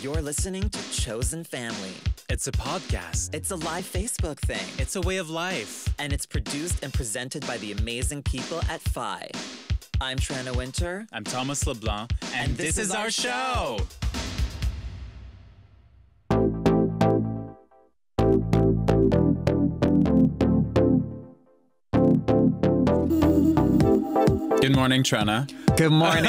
You're listening to Chosen Family. It's a podcast. It's a live Facebook thing. It's a way of life. And it's produced and presented by the amazing people at Phi. I'm Tranna Winter. I'm Thomas LeBlanc. And this is our show. Good morning, Tranna. Good morning.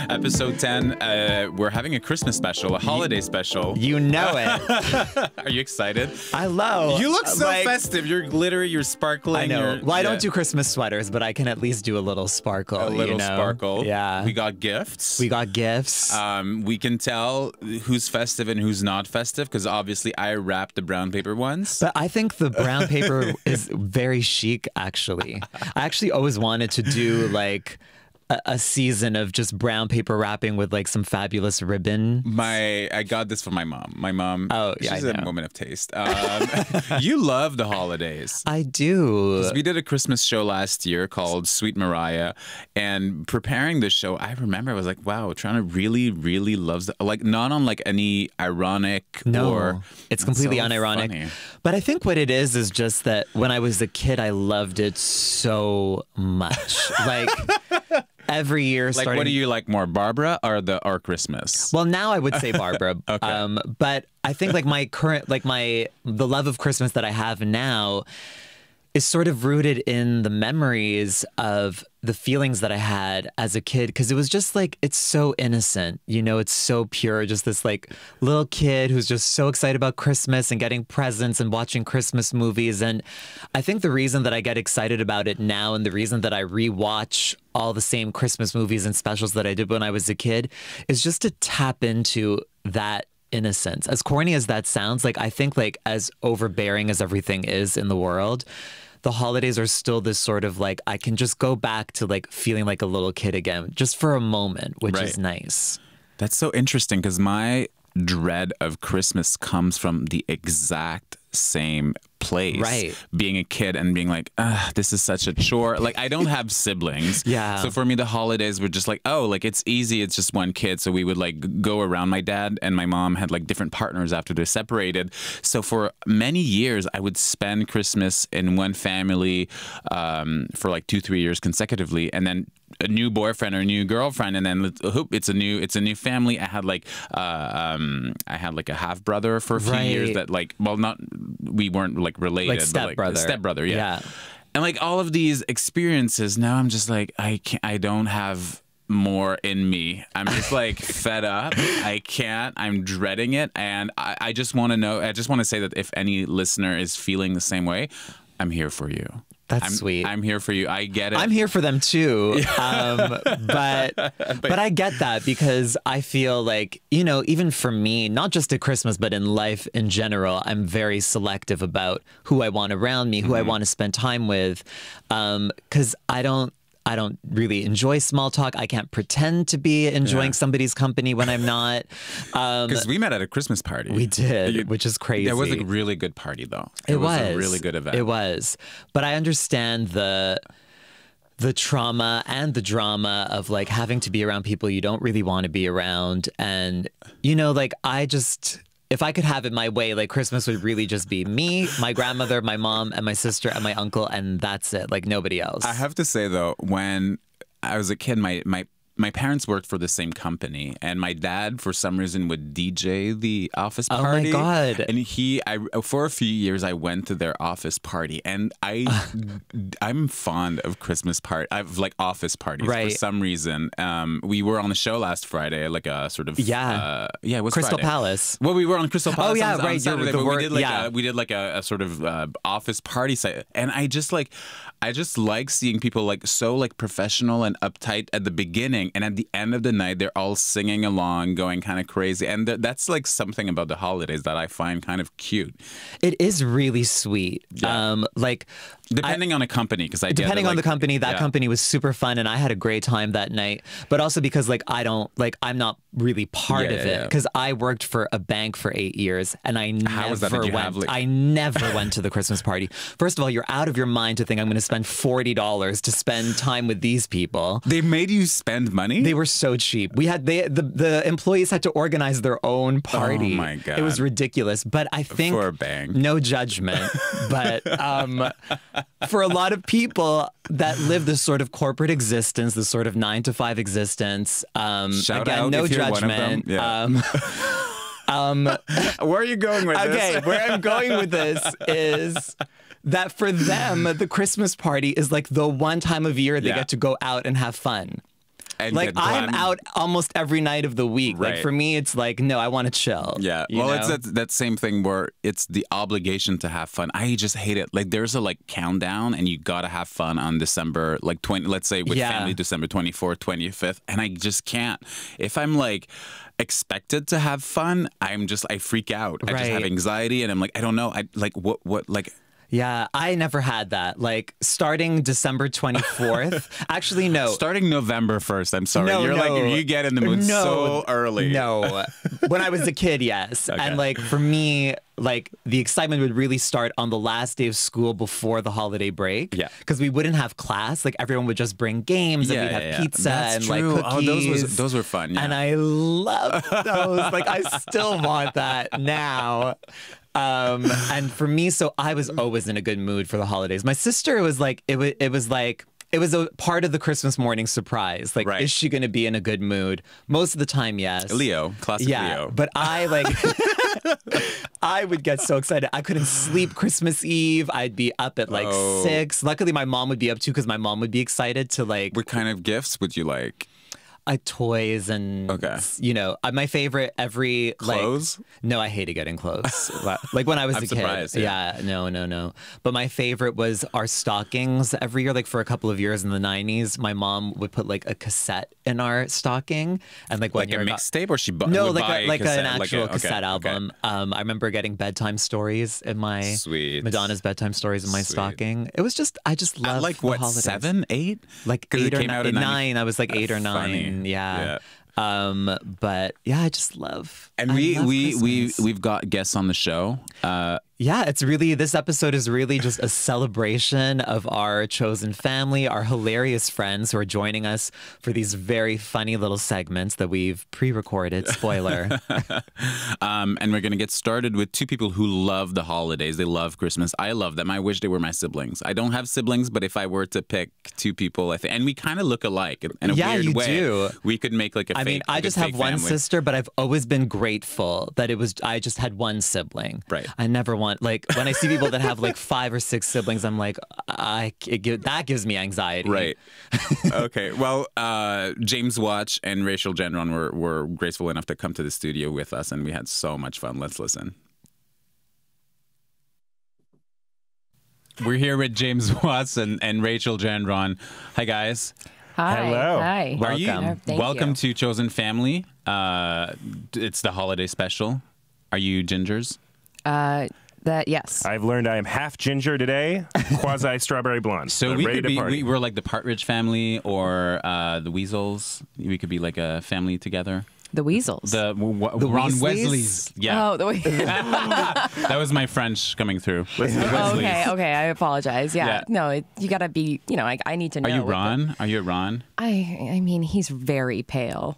Episode 10. We're having a Christmas special, a holiday special. You know it. Are you excited? I love. You look so festive. You're glittery, you're sparkling. I know. Well, I don't do Christmas sweaters, but I can at least do a little sparkle. A little sparkle. Yeah. We got gifts. We We can tell who's festive and who's not festive because obviously I wrapped the brown paper ones. But I think the brown paper is very chic, actually. I actually always wanted to do like a season of just brown paper wrapping with like some fabulous ribbon. I got this from my mom. My mom, she's a woman of taste. You love the holidays. I do. We did a Christmas show last year called Sweet Mariah, and preparing the show, I remember I was like, wow, Tranna really, really loves it. Like not on like any ironic or... it's completely unironic. Funny. But I think what it is just that when I was a kid, I loved it so much. Like... Every year, like what do you like more, Barbara or Christmas? Well, now I would say Barbara. Okay. But I think like my current, like the love of Christmas that I have now is sort of rooted in the memories of the feelings that I had as a kid. Because it was just like, it's so innocent, you know, it's so pure. Just this like little kid who's just so excited about Christmas and getting presents and watching Christmas movies. And I think the reason that I get excited about it now and the reason that I rewatch all the same Christmas movies and specials that I did when I was a kid is just to tap into that innocence. As corny as that sounds, like I think like as overbearing as everything is in the world, the holidays are still this sort of like, I can just go back to like feeling like a little kid again, just for a moment, which is nice. That's so interesting because my dread of Christmas comes from the exact same place. Right. Being a kid and being like, this is such a chore. Like, I don't have siblings. Yeah. So for me, the holidays were just like, oh, like it's easy. It's just one kid. So we would like go around. My dad and my mom had like different partners after they're separated. So for many years, I would spend Christmas in one family for like 2-3 years consecutively. And then a new boyfriend or a new girlfriend, and then it's a new family. I had like a half brother for a few years that like, well, not we weren't like related, like stepbrother. But like stepbrother, yeah. And like all of these experiences, now I'm just like I don't have more in me. I'm just like fed up. I can't. I'm dreading it, and I just want to know. I just want to say that if any listener is feeling the same way, I'm here for you. That's sweet. I'm here for you. I get it. I'm here for them too. But I get that because I feel like, you know, even for me, not just at Christmas, but in life in general, I'm very selective about who I want around me, who I want to spend time with. Because I don't really enjoy small talk. I can't pretend to be enjoying somebody's company when I'm not. Because we met at a Christmas party. We did, which is crazy. It was a really good party, though. It was a really good event. It was. But I understand the trauma and the drama of like having to be around people you don't really want to be around. And, you know, like if I could have it my way, like Christmas would really just be me, my grandmother, my mom, and my sister, and my uncle, and that's it. Like nobody else. I have to say though, when I was a kid, my parents worked for the same company, and my dad, for some reason, would DJ the office party. Oh my God. And for a few years, I went to their office party, and I'm fond of Christmas I've like office parties for some reason. We were on the show last Friday, like a sort of what's Crystal Friday? Palace. Well, we were on Crystal Palace. Oh yeah, on right. Saturday, but we did like a sort of office party site, and I just like seeing people like so like professional and uptight at the beginning. And at the end of the night, they're all singing along, going kind of crazy. And that's like something about the holidays that I find kind of cute. It is really sweet. Yeah. Depending on a company, because depending on the company, that company was super fun, and I had a great time that night. But also because like I'm not really part of it because I worked for a bank for 8 years and I never went to the Christmas party. First of all, you're out of your mind to think I'm going to spend $40 to spend time with these people. They made you spend money? They were so cheap. The employees had to organize their own party. Oh my God. It was ridiculous. But I think for a bank. No judgment, but for a lot of people that live this sort of corporate existence, this sort of 9-to-5 existence, Shout again, out no if you're judgment. one of them. Yeah. Where are you going with this? Okay, where I'm going with this is that for them, the Christmas party is like the one time of year they get to go out and have fun. And like I'm out almost every night of the week. Right. Like for me, it's like, no, I want to chill. Yeah. Well, it's that same thing where it's the obligation to have fun. I just hate it. Like there's a countdown and you got to have fun on December 20, let's say with family, December 24th, 25th. And I just can't. If I'm expected to have fun, I freak out. I just have anxiety and I'm like, I don't know. Yeah, I never had that. Like, starting December 24th. Actually, no. Starting November 1st, I'm sorry. You get in the mood so early. No. When I was a kid, yes. Okay. And, for me, the excitement would really start on the last day of school before the holiday break. Yeah. Because we wouldn't have class. Everyone would just bring games and we'd have pizza That's and, true. cookies. Oh, those were fun, yeah. And I love those. I still want that now. And for me, so I was always in a good mood for the holidays. My sister was it was a part of the Christmas morning surprise. Is she going to be in a good mood? Most of the time, yes. Leo, classic Leo. But I I would get so excited. I couldn't sleep Christmas Eve. I'd be up at 6. Luckily, my mom would be up too because my mom would be excited to What kind of gifts would you like? Toys and my favorite clothes. No, I hated getting clothes. When I was a surprised, kid. Yeah, no. But my favorite was our stockings every year. For a couple of years in the 90s, my mom would put a cassette in our stocking, and one year a mixtape, or she an actual cassette album. Okay. I remember getting bedtime stories in my Madonna's bedtime stories in my stocking. It was I just loved the holidays. 7, 8? 8 or 9. I was 8 or 9. Funny. Yeah. But yeah, I just love. And we've got guests on the show. It's really, this episode is really just a celebration of our chosen family, our hilarious friends who are joining us for these very funny little segments that we've pre-recorded. Spoiler. And we're going to get started with two people who love the holidays. They love Christmas. I love them. I wish they were my siblings. I don't have siblings, but if I were to pick two people, I think, and we kind of look alike in a weird way. Do. We could make I just have one sister, but I've always been grateful that I just had one sibling. Right. I never want, when I see people that have 5 or 6 siblings, I'm that gives me anxiety. Right. Okay. Well, James Watts and Rachel Gendron were graceful enough to come to the studio with us, and we had so much fun. Let's listen. We're here with James Watts and Rachel Gendron. Hi, guys. Hi. Hello. Hi. Welcome to Chosen Family. It's the holiday special. Are you gingers? Yes. I've learned I am half ginger today, quasi strawberry blonde. So we're like the Partridge Family or the Weasels. We could be like a family together. The Weasels. The Ron Weasleys. Yeah. Oh, the Weasels. That was my French coming through. Okay. I apologize. Yeah. No, you gotta be. I need to know. Are you Ron? Are you a Ron? I mean, he's very pale.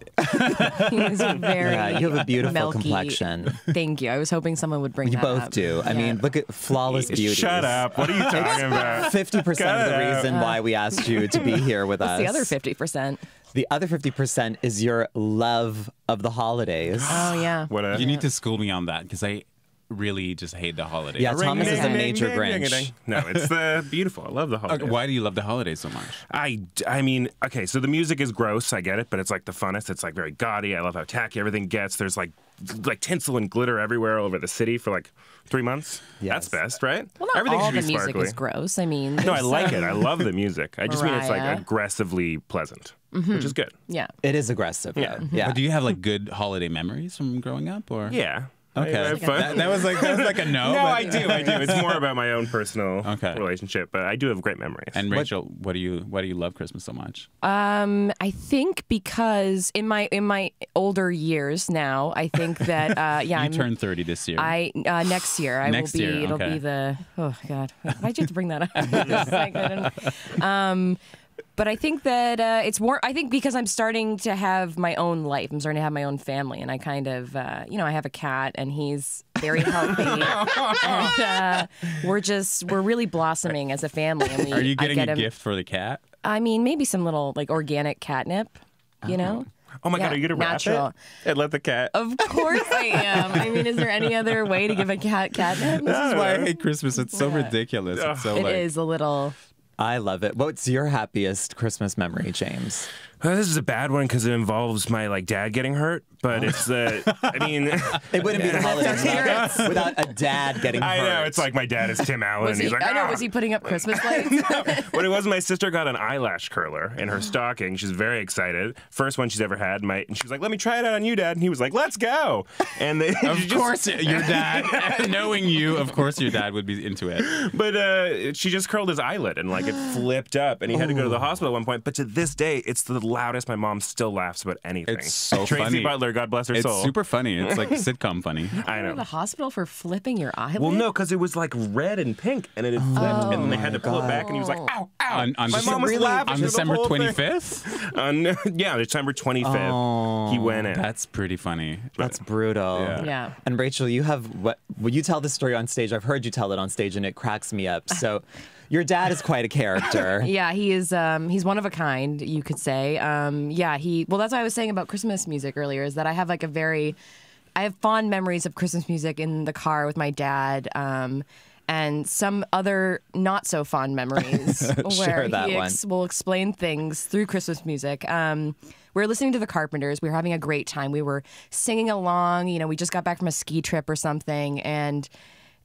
He's very. Yeah, you have a beautiful milky complexion. Thank you. I was hoping someone would bring you that both up. do. I mean, look at flawless beauty. Shut up. What are you talking about? 50% of the reason why we asked you to be here with us. The other 50%. The other 50% is your love of the holidays. Oh, yeah. You need to school me on that because I really just hate the holidays. Yeah, Thomas is a major Grinch. No, it's beautiful. I love the holidays. Okay, why do you love the holidays so much? I mean, okay, so the music is gross. I get it, but it's the funnest. It's very gaudy. I love how tacky everything gets. There's like tinsel and glitter everywhere all over the city for 3 months. Yes. That's best, right? Well, not everything all should the be music sparkly. is gross. I mean, no, I like it. I love the music. I just mean it's Mariah. aggressively pleasant, which is good. Yeah. It is aggressive. Yeah. Yeah. But do you have good holiday memories from growing up, or? Yeah. Okay. That was like a no. No, I do. It's more about my own personal Okay. relationship, but I do have great memories. And Rachel, why do you love Christmas so much? I think because in my older years now, I think that You turned 30 this year. Next year Next will be. year, It'll okay. be the. Oh God, why'd you have to bring that up? Just like, but I think that it's more. I think because I'm starting to have my own life. I'm starting to have my own family, and I kind of, I have a cat, and he's very healthy, and we're really blossoming as a family. And Are you getting a gift for the cat? I mean, maybe some little like organic catnip, you know. Oh my God, are you going to wrap natural. it and let the cat? Of course I am. I mean, is there any other way to give a cat catnip? This is why I hate Christmas. It's so ridiculous. It's so It is a little. I love it. What's your happiest Christmas memory, James? This is a bad one because it involves my dad getting hurt, but it's I mean, it wouldn't be the holidays without a dad getting hurt. I know it's like my dad is Tim Allen. Was he, He's like, I know. "Ah!" Was he putting up Christmas lights? What it was, my sister got an eyelash curler in her stocking. She's very excited. First one she's ever had. And she was like, "Let me try it out on you, Dad." And he was like, "Let's go." And of course, your dad, knowing you, of course, your dad would be into it. But she just curled his eyelid and it flipped up, and he had to go to the hospital at one point. But to this day, it's the loudest my mom still laughs about anything. It's so Tracy funny. Butler, God bless her soul. It's super funny. It's like sitcom funny. I Go to know. the hospital for flipping your eyelid? Well, no, because it was like red and pink, and it had flipped, and then they had to pull it back, and he was like, "Ow, ow!" On my mom was laughing on through the December whole thing. 25th. Yeah, December 25th. He went in. That's pretty funny. That's brutal. Yeah. And Rachel, you have what? Will you tell the story on stage? I've heard you tell it on stage, and it cracks me up. So, your dad is quite a character. Yeah, he is. He's one of a kind, you could say. Well, that's what I was saying about Christmas music earlier. Is that I have I have fond memories of Christmas music in the car with my dad. And some other not so fond memories where that one. will explain things through Christmas music. We were listening to the Carpenters. We were having a great time. We were singing along. We just got back from a ski trip or something, and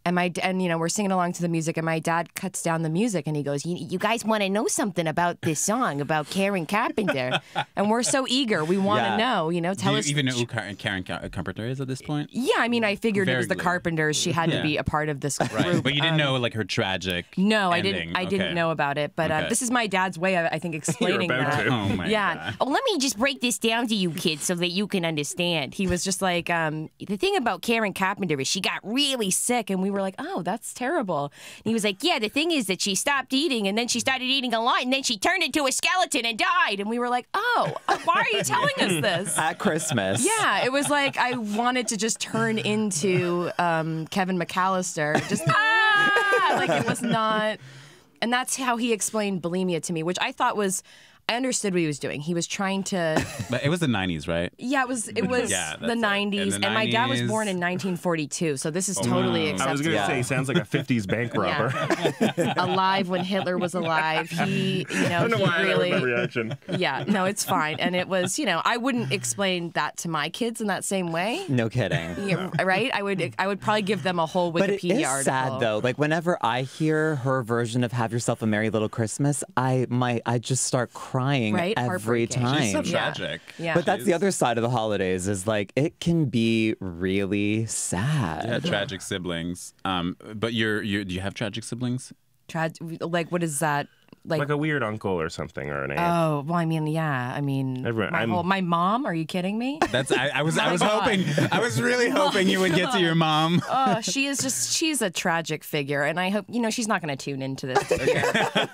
we're singing along to the music, and my dad cuts down the music, and he goes, "You guys want to know something about this song about Karen Carpenter?" And we're so eager, we want to know. Tell us. Do you even know who Karen Carpenter is at this point? Yeah, I mean, I figured it was the Vaguely. Carpenters. She had to be a part of this group. Right, but you didn't know her tragic. No, ending. I didn't know about it. But this is my dad's way of, I think, explaining about that. to. Oh my God. Oh, let me just break this down to you kids so that you can understand. He was just like, the thing about Karen Carpenter is she got really sick, and we were like, oh, that's terrible. And he was like, yeah, the thing is that she stopped eating, and then she started eating a lot, and then she turned into a skeleton and died. And we were like, oh, why are you telling us this? At Christmas. Yeah, it was like I wanted to just turn into Kevin McAllister. Just, like it was not. And that's how he explained bulimia to me, which I thought was, I understood what he was doing. He was trying to. But it was the 90s, right? Yeah, it was Yeah, the that's 90s. it. And my dad was 90s. born in 1942, so this is totally acceptable. I was going to say, he sounds like a 50s bank robber. Alive when Hitler was alive. He, I don't know he why really. I have a reaction. Yeah, no, it's fine. And it was, I wouldn't explain that to my kids in that same way. No kidding. Yeah, right? I would probably give them a whole Wikipedia But it is article. sad though. Like whenever I hear her version of "Have Yourself a Merry Little Christmas," I just start crying Right? every Heartbreaking. time. She's so Yeah. tragic. Yeah. But that's the other side of the holidays is like it can be really sad. Yeah, tragic siblings. But do you have tragic siblings? Like, what is that? Like a weird uncle or something, or an aunt. Oh, well, I mean, yeah. I mean, Everyone- my mom, are you kidding me? That's I was God. hoping. I was really hoping you would get to your mom. Oh, she's a tragic figure. And I hope, she's not going to tune into this year.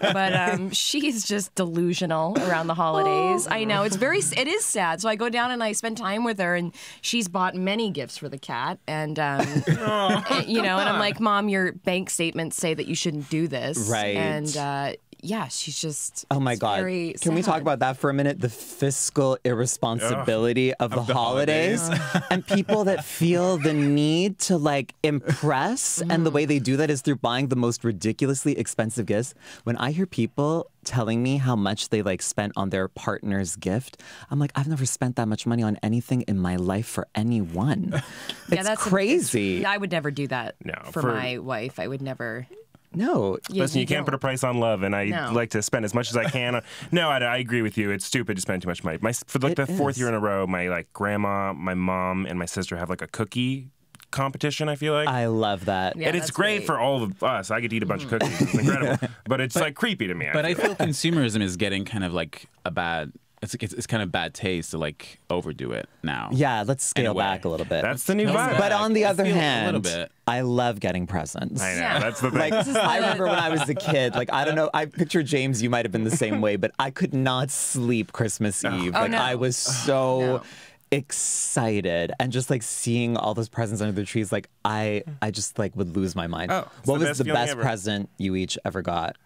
But she's just delusional around the holidays. I know. It is sad. So I go down and I spend time with her, and she's bought many gifts for the cat. And, and I'm like, Mom, your bank statements say that you shouldn't do this. Right. And, yeah, she's just. Oh my it's God. very Can we talk sad. about that for a minute? The fiscal irresponsibility of the holidays and people that feel the need to like impress. And the way they do that is through buying the most ridiculously expensive gifts. When I hear people telling me how much they like spent on their partner's gift, I'm like, I've never spent that much money on anything in my life for anyone. It's that's crazy. I would never do that No, for my wife. I would never. No. Listen, you can't put a price on love, and I No. like to spend as much as I can. No, I agree with you. It's stupid to spend too much money. For like the fourth year in a row, my like grandma, my mom, and my sister have like a cookie competition, I feel like. I love that. Yeah, and it's that's great for all of us. I get to eat a bunch of cookies. It's incredible. But it's like creepy to me. But I feel consumerism is getting kind of like a bad. It's kind of bad taste to like overdo it now. Yeah, let's scale back a little bit. That's the new vibe. But on the other a hand, little bit. I love getting presents. I know. Yeah. That's the thing. Like, I remember when I was a kid, like, I don't know, I picture James, you might have been the same way, but I could not sleep Christmas Eve. Oh, Like, no. I was so excited, and just like seeing all those presents under the trees, like I just like would lose my mind. Oh, it's what the was best the feeling best ever. present you each ever got?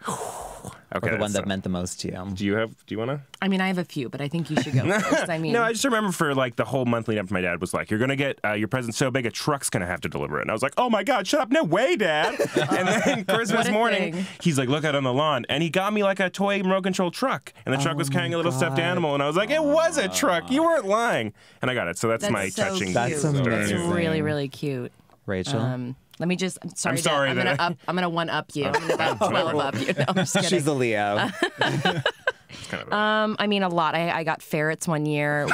Okay, Or the one that's- that meant the most to you? Do you want to? I mean, I have a few, but I think you should go first. I mean, No, I just remember for like the whole month leading up to my dad was like, you're going to get your present so big a truck's going to have to deliver it. And I was like, oh my God, shut up. No way, Dad. And then Christmas What a morning, thing. he's like, look out on the lawn. And he got me like a toy remote control truck. And the truck was carrying a little stuffed animal. And I was like, it was a truck. You weren't lying. And I got it. So that's my so touching cute. That's story. amazing. It's really, really cute. Rachel? Let me just. I'm sorry. I'm sorry I'm that gonna I'm gonna one up you. I'm gonna about 12 up you. No, I'm just kidding. She's a Leo. I mean, a lot. I got ferrets one year.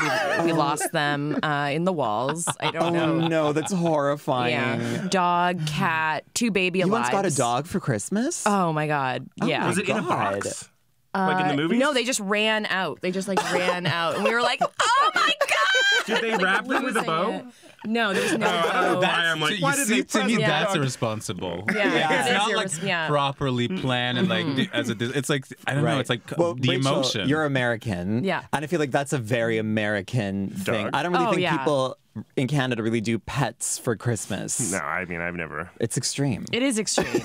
We lost them in the walls. I don't know. Oh no, that's horrifying. Yeah. Dog, cat, 2 baby You alive. once got a dog for Christmas? Oh my God. Yeah. Was it in a God. box? Like in the movies? No, they just ran out. They just like ran out, and we were like, "Oh my God!" Did they wrap them with a Losing bow? it. No, there was no I don't know bow. why I'm like, why did they to me, present that's dog? irresponsible. Yeah, It's it is not like yeah. properly planned and like it's like I don't know. It's like Well, the Rachel, emotion. You're American. Yeah. And I feel like that's a very American thing. Dog. I don't really Oh, think yeah. people in Canada really do pets for Christmas. No, I mean, I've never. It's extreme. It is extreme.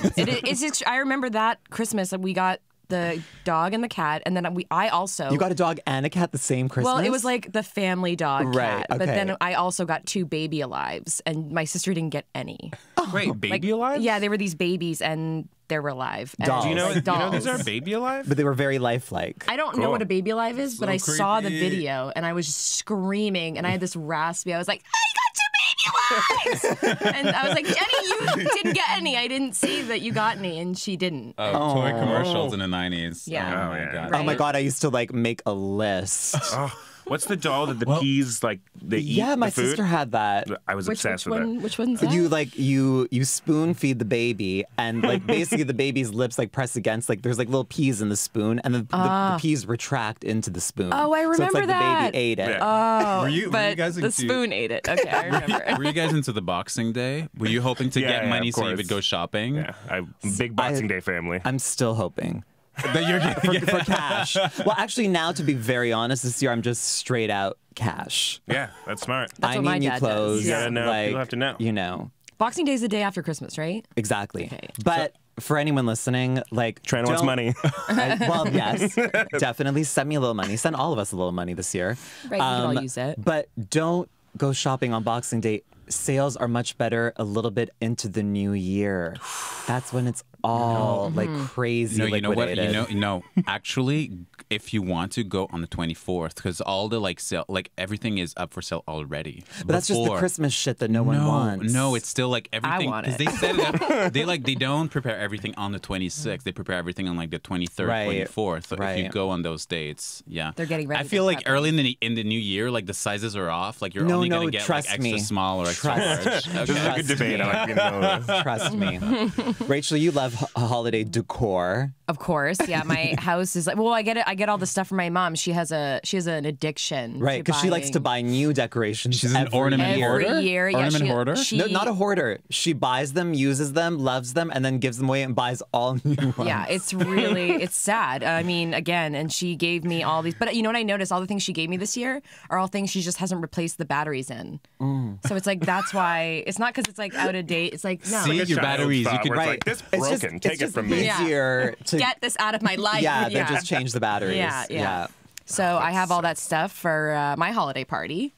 I remember that Christmas that we got the dog and the cat, and then I also You got a dog and a cat the same Christmas? well, it was like the family dog Right, cat, but okay. then I also got 2 baby alives, and my sister didn't get any. Wait, baby alive? Yeah, they were these babies, and they were alive. And Dolls. Do you know, like you know dolls. these are baby alive? But they were very lifelike. I don't know Cool. what a baby alive is, but So I saw the creepy. video and I was screaming, and I had this raspy. I was like, I got 2 baby alives, and I was like, Jenny, you didn't get any. I didn't see that you got any, and she didn't. Oh, toy commercials in the 90s. Yeah. Oh my yeah. God. Right. Oh my God, I used to like make a list. Oh, what's the doll that the peas like they eat? Yeah, my the food? sister had that. I was obsessed with it. Which one's that? You spoon feed the baby, and like basically the baby's lips like press against, like there's like little peas in the spoon, and the peas retract into the spoon. Oh, I So it's remember like that. the baby ate it. Yeah. Oh, Were you but guys the into- spoon ate it. Okay, I remember. Were you guys into the Boxing Day? Were you hoping to Yeah, get yeah, money of so you course. would go shopping? Yeah, I'm a big Boxing Day family. I'm still hoping. That you're For cash. Well, actually, now to be very honest, this year I'm just straight out cash. Yeah, that's smart. That's I what need my new dad clothes. does. You gotta know. Like, People have to know. You know, Boxing Day is the day after Christmas, right? exactly. Okay. But for anyone listening, like, Trina wants don't- money. well, yes, definitely send me a little money. Send all of us a little money this year. Right, we can all use it. But don't go shopping on Boxing Day. Sales are much better a little bit into the new year. That's when it's all like crazy No, you know what? liquidated. No. Actually, if you want to go on the 24th, because all the like sale, like everything is up for sale already. But that's just the Before. Christmas shit that no one wants. No, it's still like everything. want 'cause it. They set it up. They don't prepare everything on the 26th. They prepare everything on like the 23rd, Right. 24th. So if you Right. go on those dates, yeah, They're getting ready I to feel like prep. early in the new year, like the sizes are off. Like you're No, only no, gonna get trust like extra me. small or extra Trust. large. This is a Okay. good debate. I like being in the middle of this. Trust me. Rachel, you love holiday decor. Of course, yeah. My house is like. Well, I get it. I get all the stuff from my mom. She has an addiction, Right, to because she likes to buying buy new decorations. She's an every ornament year. every hoarder? year. Yeah, Ornament hoarder? No, not a hoarder. She buys them, uses them, loves them, and then gives them away and buys all new ones. Yeah, it's sad. I mean, again, and she gave me all these. But you know what I noticed? All the things she gave me this year are all things she just hasn't replaced the batteries in. So it's like that's why it's not because it's like out of date. It's like no, See? Like a Your child's batteries, you thought could- where it's Right. like, this It's just- broken. it's Take it just from me. Yeah. easier to get this out of my life. yeah, than just change the batteries. Yeah. So I have all that stuff for my holiday party,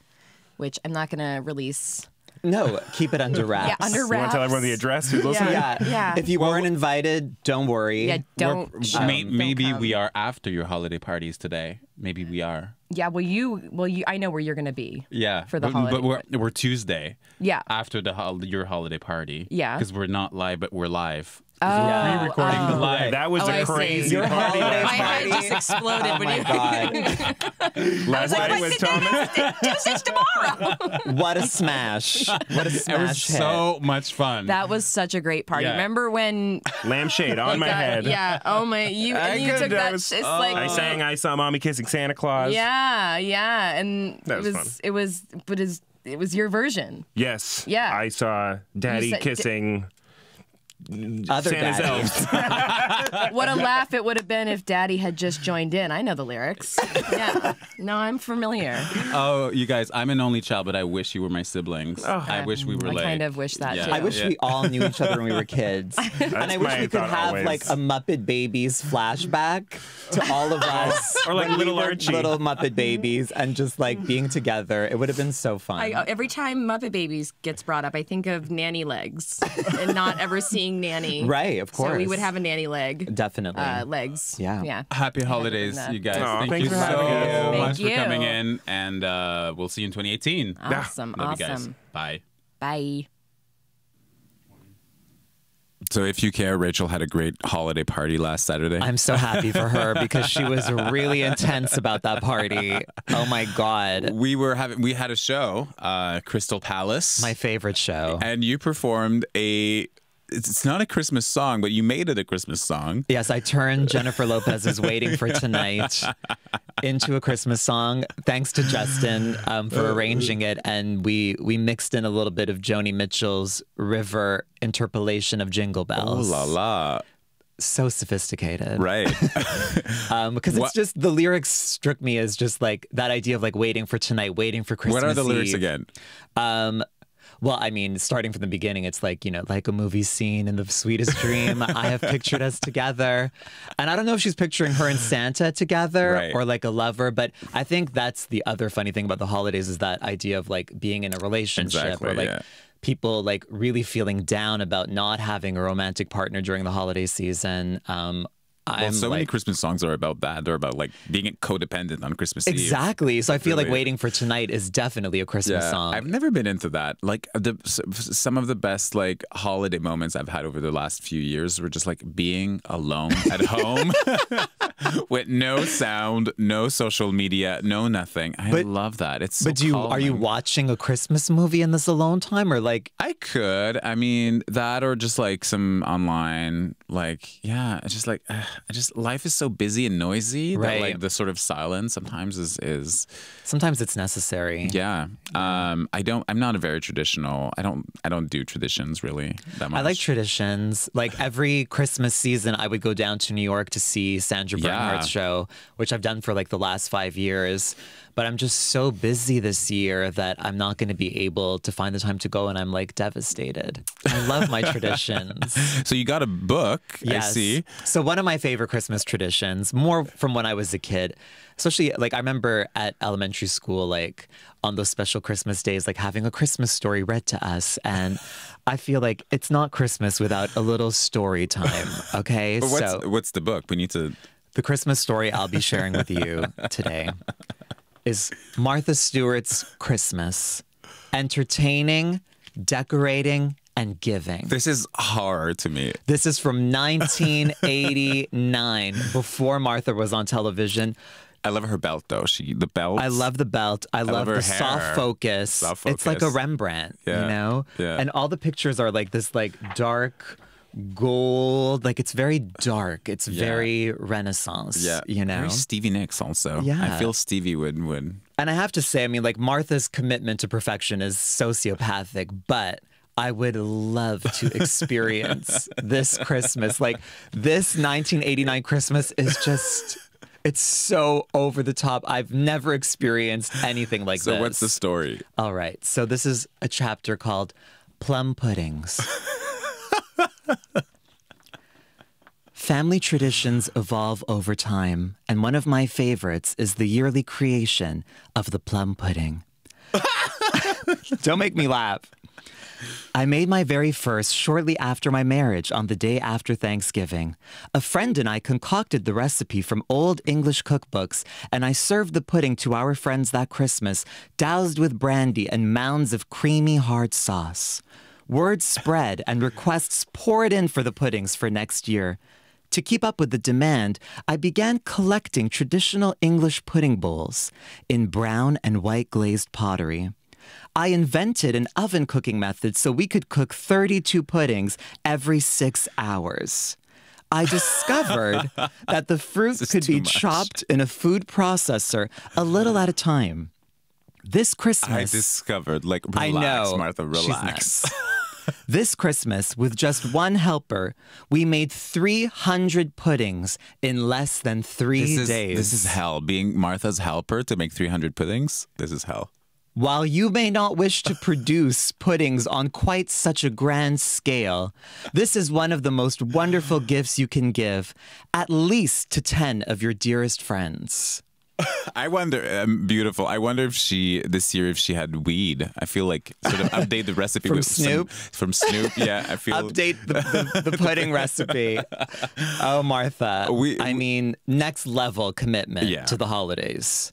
which I'm not going to release. No, keep it under wraps. Yeah, under You want to tell wraps. everyone the address who's listening? Yeah. Yeah. If you weren't invited, don't worry. Yeah, don't. Maybe don't come. we are after your holiday parties today. Maybe we are. Yeah, I know where you're going to be. Yeah. For the holiday. But we're Tuesday. Yeah. After your holiday party. Yeah. Because we're not live, but we're live. Oh, we're pre-recording the live. That was a crazy Your party. holiday My party. head just exploded Oh when my you. God. Last night with Thomas. Tuesday's tomorrow. What a smash. What a smash It was hit. so much fun. That was such a great party. Yeah. Remember when? Lampshade on my head. Yeah. Oh my. You took that. It's like. I sang I Saw Mommy Kissing Santa Claus. Yeah. And That was fun. it was your version. Yes. Yeah. I saw Daddy said- kissing Other Santa's daddies. elves. What a laugh it would have been if Daddy had just joined in. I know the lyrics. Yeah. No, I'm familiar. Oh, you guys, I'm an only child, but I wish you were my siblings. I wish we were I like... kind of wish that too. I wish we all knew each other when we were kids. And I wish my we could thought have always. like a Muppet Babies flashback to all of us. Or like when we little were Archie. little Muppet Babies and just like being together. It would have been so fun. Every time Muppet Babies gets brought up, I think of nanny legs and not ever seeing nanny. Right, of course. So we would have a nanny leg. Definitely. Legs. Yeah. Yeah. Happy holidays, you guys. Aw, Thank thanks you for so having us. much Thank for coming you. in, and we'll see you in 2018. Awesome. Love you guys. Awesome. Bye. Bye. So if you care, Rachel had a great holiday party last Saturday. I'm so happy for her because she was really intense about that party. Oh my God. we had a show, Crystal Palace. My favorite show. And you performed it's not a Christmas song, but you made it a Christmas song. Yes, I turned Jennifer Lopez's Waiting for Tonight into a Christmas song, thanks to Justin for arranging it. And we mixed in a little bit of Joni Mitchell's River interpolation of Jingle Oh Bells. la la. So sophisticated. Right. Because it's just, the lyrics struck me as just like that idea of like waiting for tonight, waiting for Christmas What are the lyrics Eve. again? Well, I mean, starting from the beginning, it's like, like a movie scene in the sweetest dream I have pictured us together. And I don't know if she's picturing her and Santa together Right. or like a lover, but I think that's the other funny thing about the holidays is that idea of like being in a relationship Exactly, or like yeah. people like really feeling down about not having a romantic partner during the holiday season. Well, so many Christmas songs are about that. They're about like being codependent on Christmas Eve. Exactly. So I feel like Really. Waiting for Tonight is definitely a Christmas song. I've never been into that. Like some of the best like holiday moments I've had over the last few years were just like being alone at home with no sound, no social media, no nothing. I love that. It's so But are you calming. watching a Christmas movie in this alone time or like? I could. I mean, that or just like some online, like, yeah, it's just like, life is so busy and noisy that Right. like the sort of silence sometimes is Sometimes it's necessary. yeah. I'm not a very traditional, I don't do traditions really that much. I like traditions. Like every Christmas season, I would go down to New York to see Sandra Bernhardt's show, which I've done for like the last 5 years. But I'm just so busy this year that I'm not going to be able to find the time to go, and I'm like devastated. I love my traditions. So you got a book, Yes. I see. So one of my favorite Christmas traditions, more from when I was a kid, especially like I remember at elementary school, like on those special Christmas days, like having a Christmas story read to us. And I feel like it's not Christmas without a little story time. Okay. But what's the book? We need to. The Christmas story I'll be sharing with you today is Martha Stewart's Christmas. Entertaining, decorating, and giving. This is hard to me. This is from 1989, before Martha was on television. I love her belt though. The belt. I love the belt. I love her the hair. soft focus. Soft It's like a focus. Rembrandt, Yeah. you know? Yeah. And all the pictures are like this like dark gold. Like it's very dark. It's very Renaissance, Yeah. you know? Very Stevie Nicks also. Yeah. I feel Stevie would. And I have to say, I mean, like Martha's commitment to perfection is sociopathic, but I would love to experience this Christmas. Like this 1989 Christmas is just, it's so over the top. I've never experienced anything like this. So what's the story? All right. So this is a chapter called Plum Puddings. Family traditions evolve over time, and one of my favorites is the yearly creation of the plum pudding. Don't make me laugh. I made my very first shortly after my marriage on the day after Thanksgiving. A friend and I concocted the recipe from old English cookbooks, and I served the pudding to our friends that Christmas, doused with brandy and mounds of creamy hard sauce. Word spread and requests poured in for the puddings for next year. To keep up with the demand, I began collecting traditional English pudding bowls in brown and white glazed pottery. I invented an oven cooking method so we could cook 32 puddings every 6 hours. I discovered that the fruit could be chopped in a food processor a little at a time. This Christmas... I discovered, like, relax, I know. Martha, She's relax. nice. This Christmas, with just one helper, we made 300 puddings in less than 3 days. This is hell. Being Martha's helper to make 300 puddings, this is hell. While you may not wish to produce puddings on quite such a grand scale, this is one of the most wonderful gifts you can give, at least to 10 of your dearest friends. I wonder, beautiful. I wonder if this year, if she had weed. I feel like sort of update the recipe From with Snoop? From Snoop. Yeah, I feel Update the pudding recipe. Oh, Martha. I mean, next level commitment to the holidays.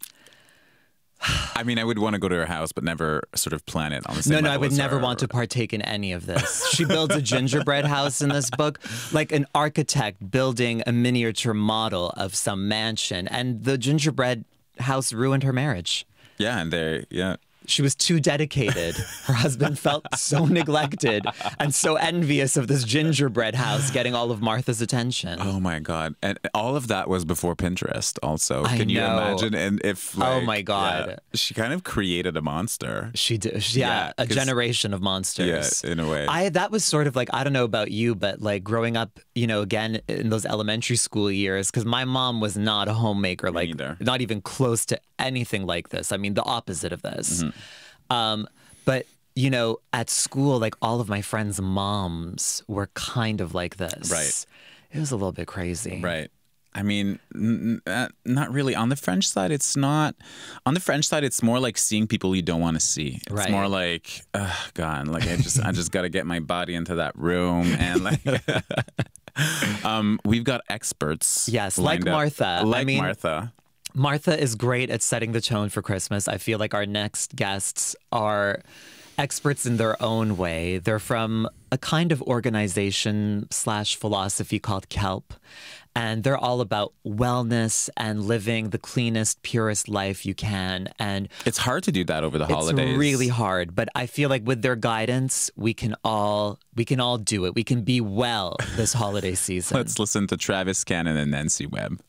I mean, I would want to go to her house, but never sort of plan it on the same level I would as never her. want to partake in any of this. She builds a gingerbread house in this book, like an architect building a miniature model of some mansion. And the gingerbread house ruined her marriage. Yeah, and She was too dedicated. Her husband felt so neglected and so envious of this gingerbread house getting all of Martha's attention. Oh my God. And all of that was before Pinterest also. I Can you know. imagine? And if Oh my God. she kind of created a monster. She did. A generation of monsters. Yeah, in a way. That was sort of like, I don't know about you, but like growing up, again, in those elementary school years, because my mom was not a homemaker, like neither. not even close to anything like this. I mean, the opposite of this. But, at school, like all of my friends' moms were kind of like this. Right. It was a little bit crazy. Right. I mean, not really. On the French side, it's not. On the French side, it's more like seeing people you don't want to see. It's Right. more like, God, like I just got to get my body into that room and like. We've got experts. Yes, like lined up. Martha. Like I mean, Martha. Martha is great at setting the tone for Christmas. I feel like our next guests are experts in their own way. They're from a kind of organization / philosophy called Kelp. And they're all about wellness and living the cleanest, purest life you can. And It's hard to do that over the holidays. it's really hard. But I feel like with their guidance, we can all do it. We can be well this holiday season. Let's listen to Travis Cannon and Nancy Webb.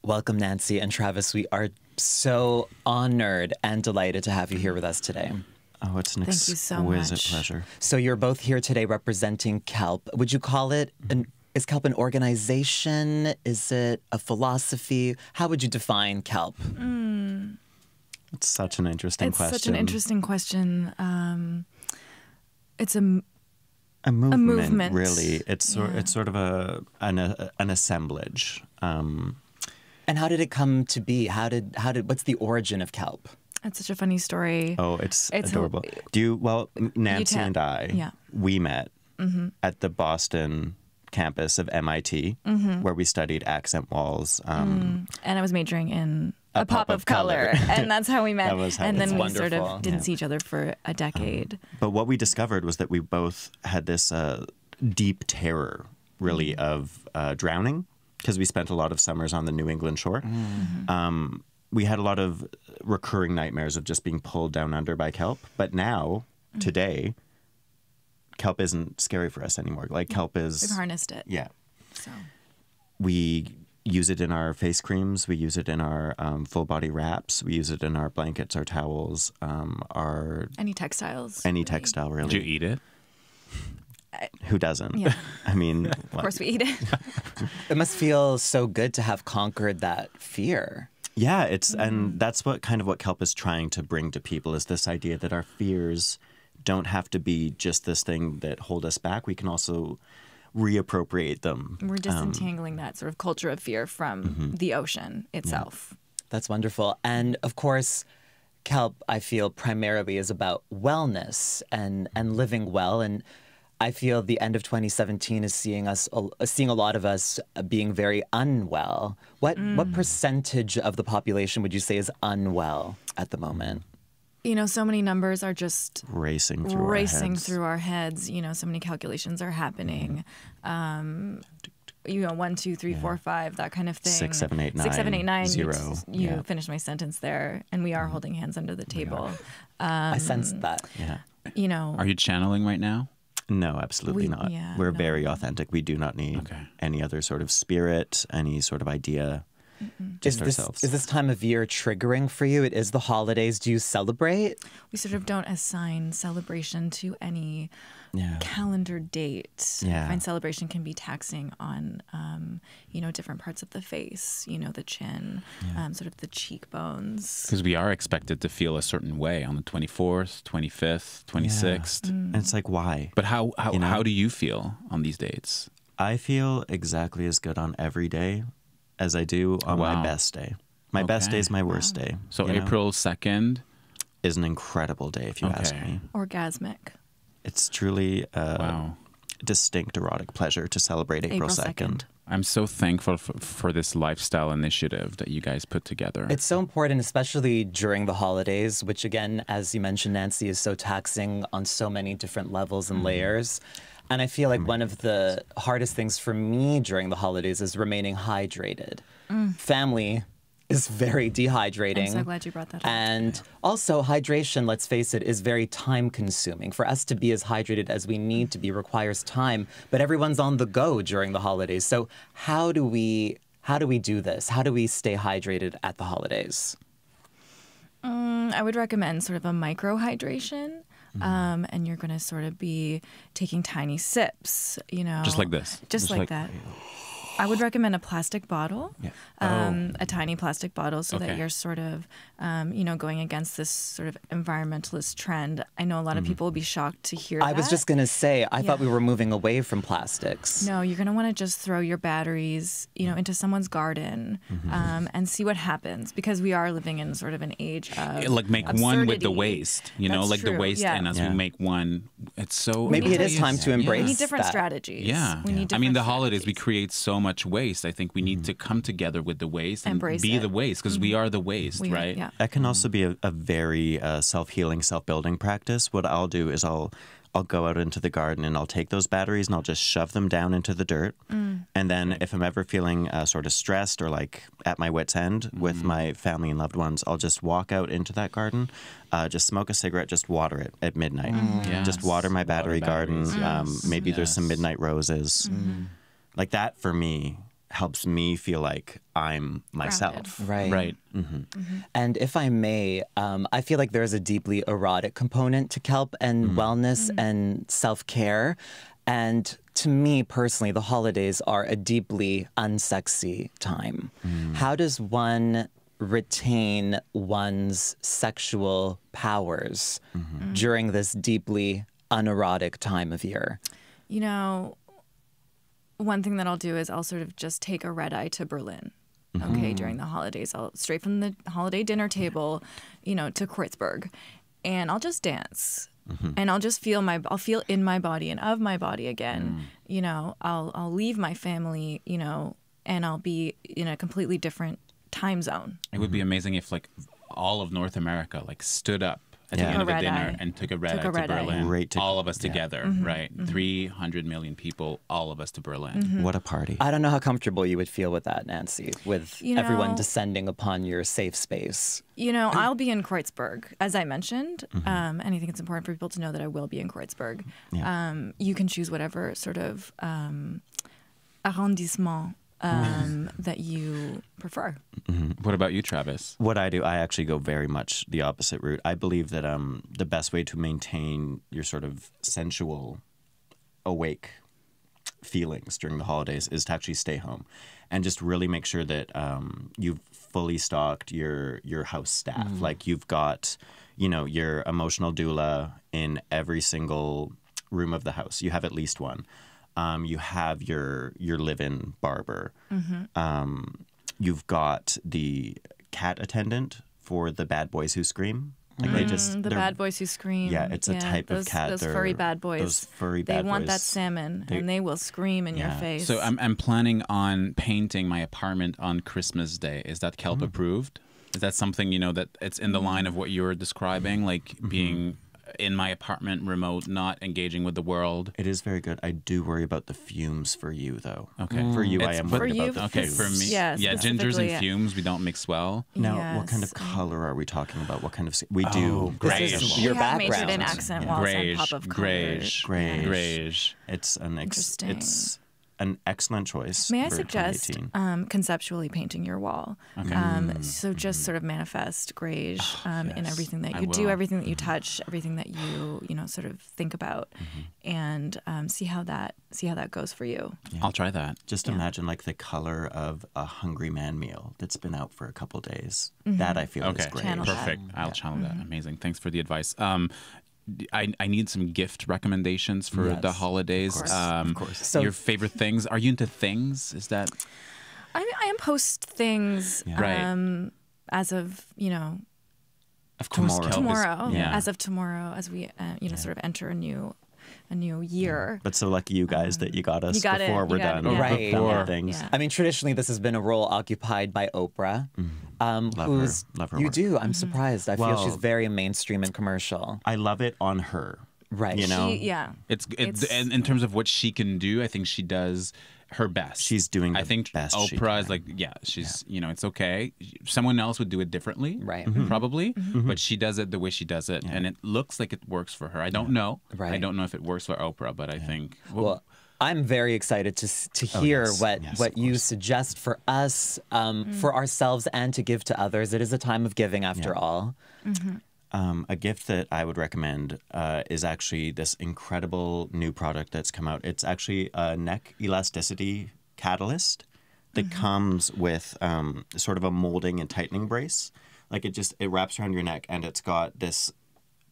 Welcome, Nancy and Travis. We are so honored and delighted to have you here with us today. Oh, it's an Thank you so exquisite much. pleasure. So you're both here today representing Kelp. Would you call it is Kelp an organization? Is it a philosophy? How would you define Kelp? It's such an interesting question. It's such an interesting question. It's a movement, really. It's Yeah. sort of an assemblage. And how did it come to be? What's the origin of Kelp? It's such a funny story. Oh, it's It's adorable. Nancy tell. and I, Yeah. we met at the Boston campus of MIT, where we studied accent walls. And I was majoring in A a pop of color. And that's how we met. That was how and we then met. we sort Wonderful. of didn't see each other for a decade. But what we discovered was that we both had this deep terror, really, of drowning, because we spent a lot of summers on the New England shore. We had a lot of recurring nightmares of just being pulled down under by kelp. But now, today, kelp isn't scary for us anymore. Like, kelp is... We've harnessed it. Yeah. So We use it in our face creams. We use it in our full body wraps. We use it in our blankets, our towels, our... any textiles. Any really. textile, really. Did you eat it? Who doesn't? Yeah. I mean... Of course we eat it. It must feel so good to have conquered that fear. Yeah, and that's what kelp is trying to bring to people, is this idea that our fears don't have to be just this thing that hold us back. We can also reappropriate them. We're disentangling that sort of culture of fear from the ocean itself. That's wonderful. And of course, Kelp, I feel, primarily is about wellness and living well. And I feel the end of 2017 is seeing a lot of us being very unwell. What percentage of the population would you say is unwell at the moment? You know, so many numbers are just Racing through our heads. You know, so many calculations are happening. You know, 1, 2, 3, 4, 5, that kind of thing. 6, 7, 8, 9. 6, 7, 8, 9. 0. You finished my sentence there, and we are holding hands under the table. I sensed that. Yeah. You know, Are you channeling right now? No, absolutely not. yeah, We're no. very authentic. We do not need any other sort of spirit, any sort of idea. Just ourselves. Is this time of year triggering for you? It is the holidays. Do you celebrate? we sort of don't assign celebration to any calendar date. Yeah. I find celebration can be taxing on, you know, different parts of the face, you know, the chin, sort of the cheekbones. Because we are expected to feel a certain way on the 24th, 25th, 26th. And it's like, why? But how do you feel on these dates? I feel exactly as good on every day as I do on my best day. My best day is my worst day. So you know? April 2nd is an incredible day, if you ask me. Orgasmic. It's truly a distinct erotic pleasure to celebrate April 2nd. I'm so thankful for this lifestyle initiative that you guys put together. It's so important, especially during the holidays, which again, as you mentioned, Nancy, is so taxing on so many different levels and layers. And I feel like one of the hardest things for me during the holidays is remaining hydrated. Family is very dehydrating. I'm so glad you brought that up. And also, hydration, let's face it, is very time-consuming. For us to be as hydrated as we need to be requires time, but everyone's on the go during the holidays. So how do we do this? How do we stay hydrated at the holidays? I would recommend sort of a microhydration. And you're going to sort of be taking tiny sips, you know. Just like this. Just like that. I would recommend a plastic bottle, a tiny plastic bottle, so that you're sort of, you know, going against this sort of environmentalist trend. I know a lot of people will be shocked to hear that. I was just going to say, I thought we were moving away from plastics. No, you're going to want to just throw your batteries, you know, into someone's garden and see what happens, because we are living in sort of an age of like make absurdity. one with the waste, you know, That's like true. the waste, and as we make one, it's so... Maybe it is time to embrace We need different that. strategies. Yeah. We need I mean, different the holidays, we strategies. create so much waste. I think we need to come together with the waste and Embrace be it. the waste, because we are the waste, right? Yeah. That can also be a very self-healing, self-building practice. What I'll do is I'll go out into the garden and I'll take those batteries and I'll just shove them down into the dirt. And then if I'm ever feeling sort of stressed or like at my wit's end with my family and loved ones, I'll just walk out into that garden, just smoke a cigarette, just water it at midnight. Just water my battery garden. Maybe there's some midnight roses. Like that for me helps me feel like I'm myself. Right. Right. And if I may, I feel like there's a deeply erotic component to Kelp and wellness and self-care. And to me personally, the holidays are a deeply unsexy time. How does one retain one's sexual powers during this deeply unerotic time of year? You know, one thing that I'll do is I'll sort of just take a red eye to Berlin. Okay, during the holidays, I'll straight from the holiday dinner table, you know, to Kreuzberg, and I'll just dance, and I'll just I'll feel in my body and of my body again. You know, I'll leave my family, you know, and I'll be in a completely different time zone. It would be amazing if like all of North America like stood up at the end of the Red dinner eye. and took a red Took eye a red to eye. Berlin. Great to- all of us together, right? 300 million people, all of us to Berlin. What a party. I don't know how comfortable you would feel with that, Nancy, with You know- everyone descending upon your safe space. You know, I'll be in Kreuzberg, as I mentioned, and I think it's important for people to know that I will be in Kreuzberg. You can choose whatever sort of arrondissement that you prefer. What about you, Travis? What I do, I actually go very much the opposite route. I believe that the best way to maintain your sort of sensual, awake feelings during the holidays is to actually stay home and just really make sure that you've fully stocked your house staff. Like you've got, you know, your emotional doula in every single room of the house. You have at least one. You have your live-in barber. You've got the cat attendant for the bad boys who scream. Like they just the bad boys who scream. Yeah, it's a type of cat. Those furry bad boys. Those furry bad boys. They want that salmon, and they will scream in your face. So I'm planning on painting my apartment on Christmas Day. Is that Kelp approved? Is that something, you know, that it's in the line of what you were describing, like being in my apartment, remote, not engaging with the world? It is very good. I do worry about the fumes for you, though. Okay. For you, I am worried about the Okay, fumes. for me, gingers and fumes, we don't mix well. Now, what kind of color are we talking about? What kind of... We do... Grayish. This is We your have majored background. in accent walls and pop of colors. Grayish. It's an Interesting. It's an excellent choice. May I for suggest 2018. Conceptually painting your wall? Okay. So just sort of manifest grayish in yes. everything that I you do, will. everything that you touch, everything that you know sort of think about, and see how that goes for you. I'll try that. Just imagine like the color of a hungry man meal that's been out for a couple days. That I feel is Okay, great. Channel that. perfect. I'll channel that. Amazing. Thanks for the advice. I need some gift recommendations for the holidays. Of course. So- your favorite things. Are you into things? Is that I am post things Right. as of of course Tomorrow. Kelp is- tomorrow. yeah. As of tomorrow, as we sort of enter a new year. But so lucky you guys that you got us You got it, before you we're got it, done. yeah. Right. Done with Before. things. Yeah. I mean, traditionally, this has been a role occupied by Oprah. Love who's, her. Love her You work. do. I'm surprised. I feel Well- she's very mainstream and commercial. I love it on her. Right. You know? It's It's- and in terms of what she can do, I think she does her best. She's doing I the think best she Oprah is can. like, she's it's okay. Someone else would do it differently, Right. Probably, but she does it the way she does it, and it looks like it works for her. I don't know. Right. I don't know if it works for Oprah, but I think Well, I'm very excited to hear yes. what Yes, what of you course. suggest for us, for ourselves, and to give to others. It is a time of giving, after all. A gift that I would recommend is actually this incredible new product that's come out. It's actually a neck elasticity catalyst that comes with sort of a molding and tightening brace. Like it wraps around your neck, and it's got this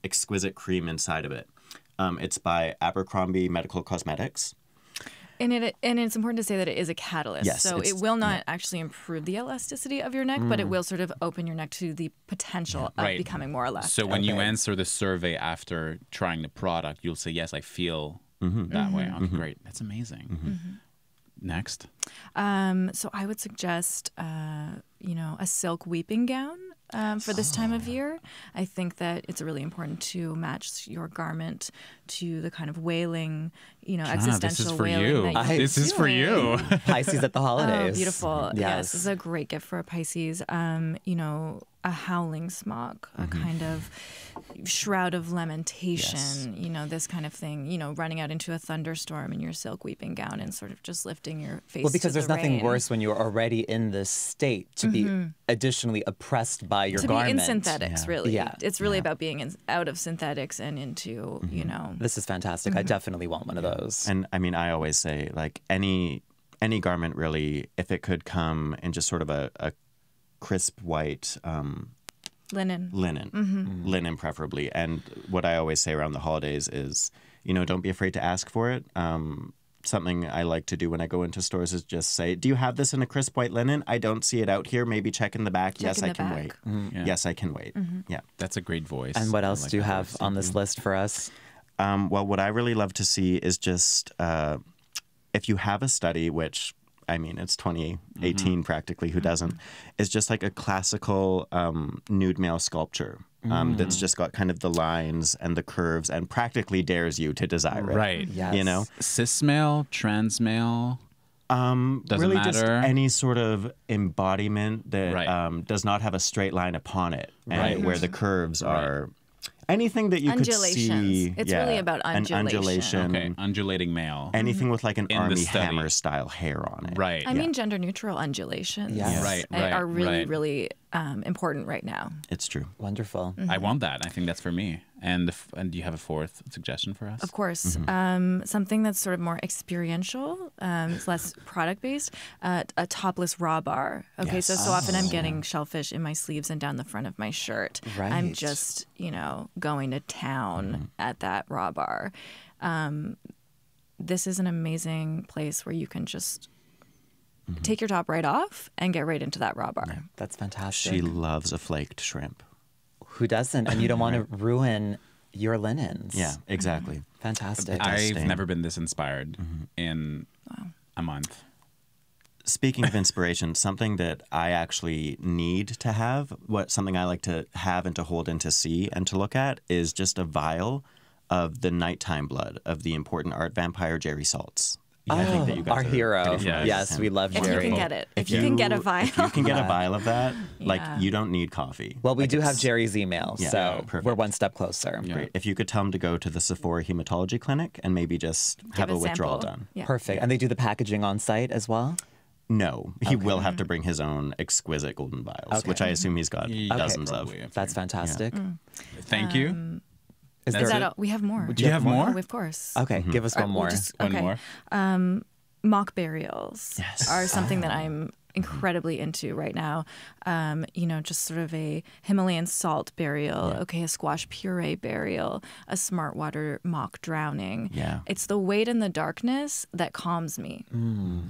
exquisite cream inside of it. It's by Abercrombie Medical Cosmetics. And it's important to say that it is a catalyst. Yes, so it's- it will not actually improve the elasticity of your neck, but it will sort of open your neck to the potential of Right. becoming more elastic. So when you answer the survey after trying the product, you'll say, yes, I feel that way. Okay, great. That's amazing. Next. So I would suggest, a silk weeping gown for this time of year. I think that it's really important to match your garment to the kind of wailing, existential this is for wailing you. that you're This is for you. doing. Pisces at the holidays. Oh, beautiful. Yes. This is a great gift for a Pisces. A howling smock, a kind of shroud of lamentation, this kind of thing, running out into a thunderstorm in your silk weeping gown and sort of just lifting your face Well, because to there's the nothing rain. worse when you're already in this state to be additionally oppressed by your to garment. be in synthetics, really. Yeah. It's really about being out of synthetics and into, This is fantastic. I definitely want one of those. And I mean, I always say, like, any garment really, if it could come in just sort of a crisp white linen. linen preferably. And what I always say around the holidays is, don't be afraid to ask for it. Something I like to do when I go into stores is just say, do you have this in a crisp white linen? I don't see it out here. Maybe check in the back. Yes, in I the can back. wait. Yeah. Yes, I can wait. Yeah. That's a great voice. And what I else like do you that have voice. on this list for us? Well, what I really love to see is just if you have a study, which, I mean, it's 2018 practically, who doesn't, is just like a classical nude male sculpture that's just got kind of the lines and the curves and practically dares you to desire it. Right. Yes. Cis male, trans male. Doesn't really just matter. any sort of embodiment that Right. does not have a straight line upon it, and Right. where the curves are anything that you could Undulations. see. It's really about an undulation. Okay, undulating male. Anything with like an In the Army study. Hammer style hair on it. Right. I mean, gender neutral undulations Yes. Right, are really, right. really important right now. It's true. Wonderful. I want that. I think that's for me. And and do you have a fourth suggestion for us? Of course. Something that's sort of more experiential, it's less product based, a topless raw bar. Okay, so often I'm getting shellfish in my sleeves and down the front of my shirt. I'm Right. just, going to town at that raw bar. This is an amazing place where you can just take your top right off and get right into that raw bar. That's fantastic. She loves a flaked shrimp. Who doesn't? And you don't want to ruin your linens. Yeah, exactly. Fantastic. I've never been this inspired in a month. Speaking of inspiration, something that I actually need to have, something I like to have and to hold and to see and to look at is just a vial of the nighttime blood of the important art vampire Jerry Saltz. I think that you guys our are hero. pretty familiar with Yes, him. we love If Jerry. you can get it. If you can get a vial. If you can get a vial of that, like you don't need coffee. Well, we Like, do have it's- Jerry's email, Yeah, so perfect. we're one step closer. Great. If you could tell him to go to the Sephora Hematology Clinic and maybe just have a withdrawal sample. done. Yeah. Perfect. And they do the packaging on site as well? No, he will have to bring his own exquisite golden vials, which I assume he's got dozens of. Probably. That's fantastic. Thank you. Is That's there it? That we have more. Do you have more? Oh, of course. Okay, give us one more. One more. Mock burials are something that I'm incredibly into right now. Just sort of a Himalayan salt burial, a squash puree burial, a smart water mock drowning. Yeah. It's the weight and the darkness that calms me.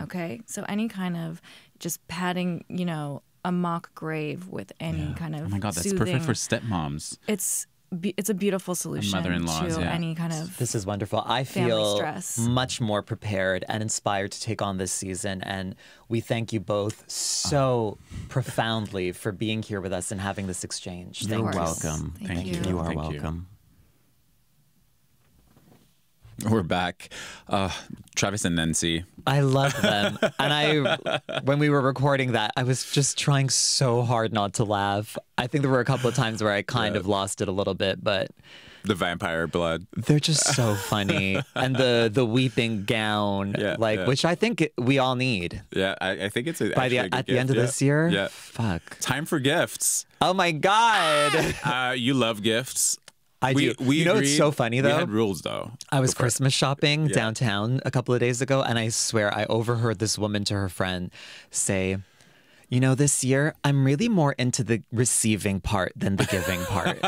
Okay? So any kind of just padding, a mock grave with any kind of Oh my God, that's soothing, perfect for stepmoms. It's a beautiful solution mother-in-laws, to yeah. any kind of This is wonderful. I family feel stress. much more prepared and inspired to take on this season. And we thank you both so profoundly for being here with us and having this exchange. You're Thank you. welcome. Thank you. You are Thank you. welcome. We're back. Travis and Nancy. I love them. And when we were recording that, I was just trying so hard not to laugh. I think there were a couple of times where I kind of lost it a little bit, but The vampire blood. they're just so funny. And the weeping gown, which I think we all need. Yeah, I think it's At the end of this year? Yeah. Fuck. Time for gifts. Oh my God. You love gifts. I do. We You know, it's agreed. so funny, We though. had rules though. I was Christmas shopping downtown a couple of days ago, and I swear I overheard this woman to her friend say, this year I'm really more into the receiving part than the giving part.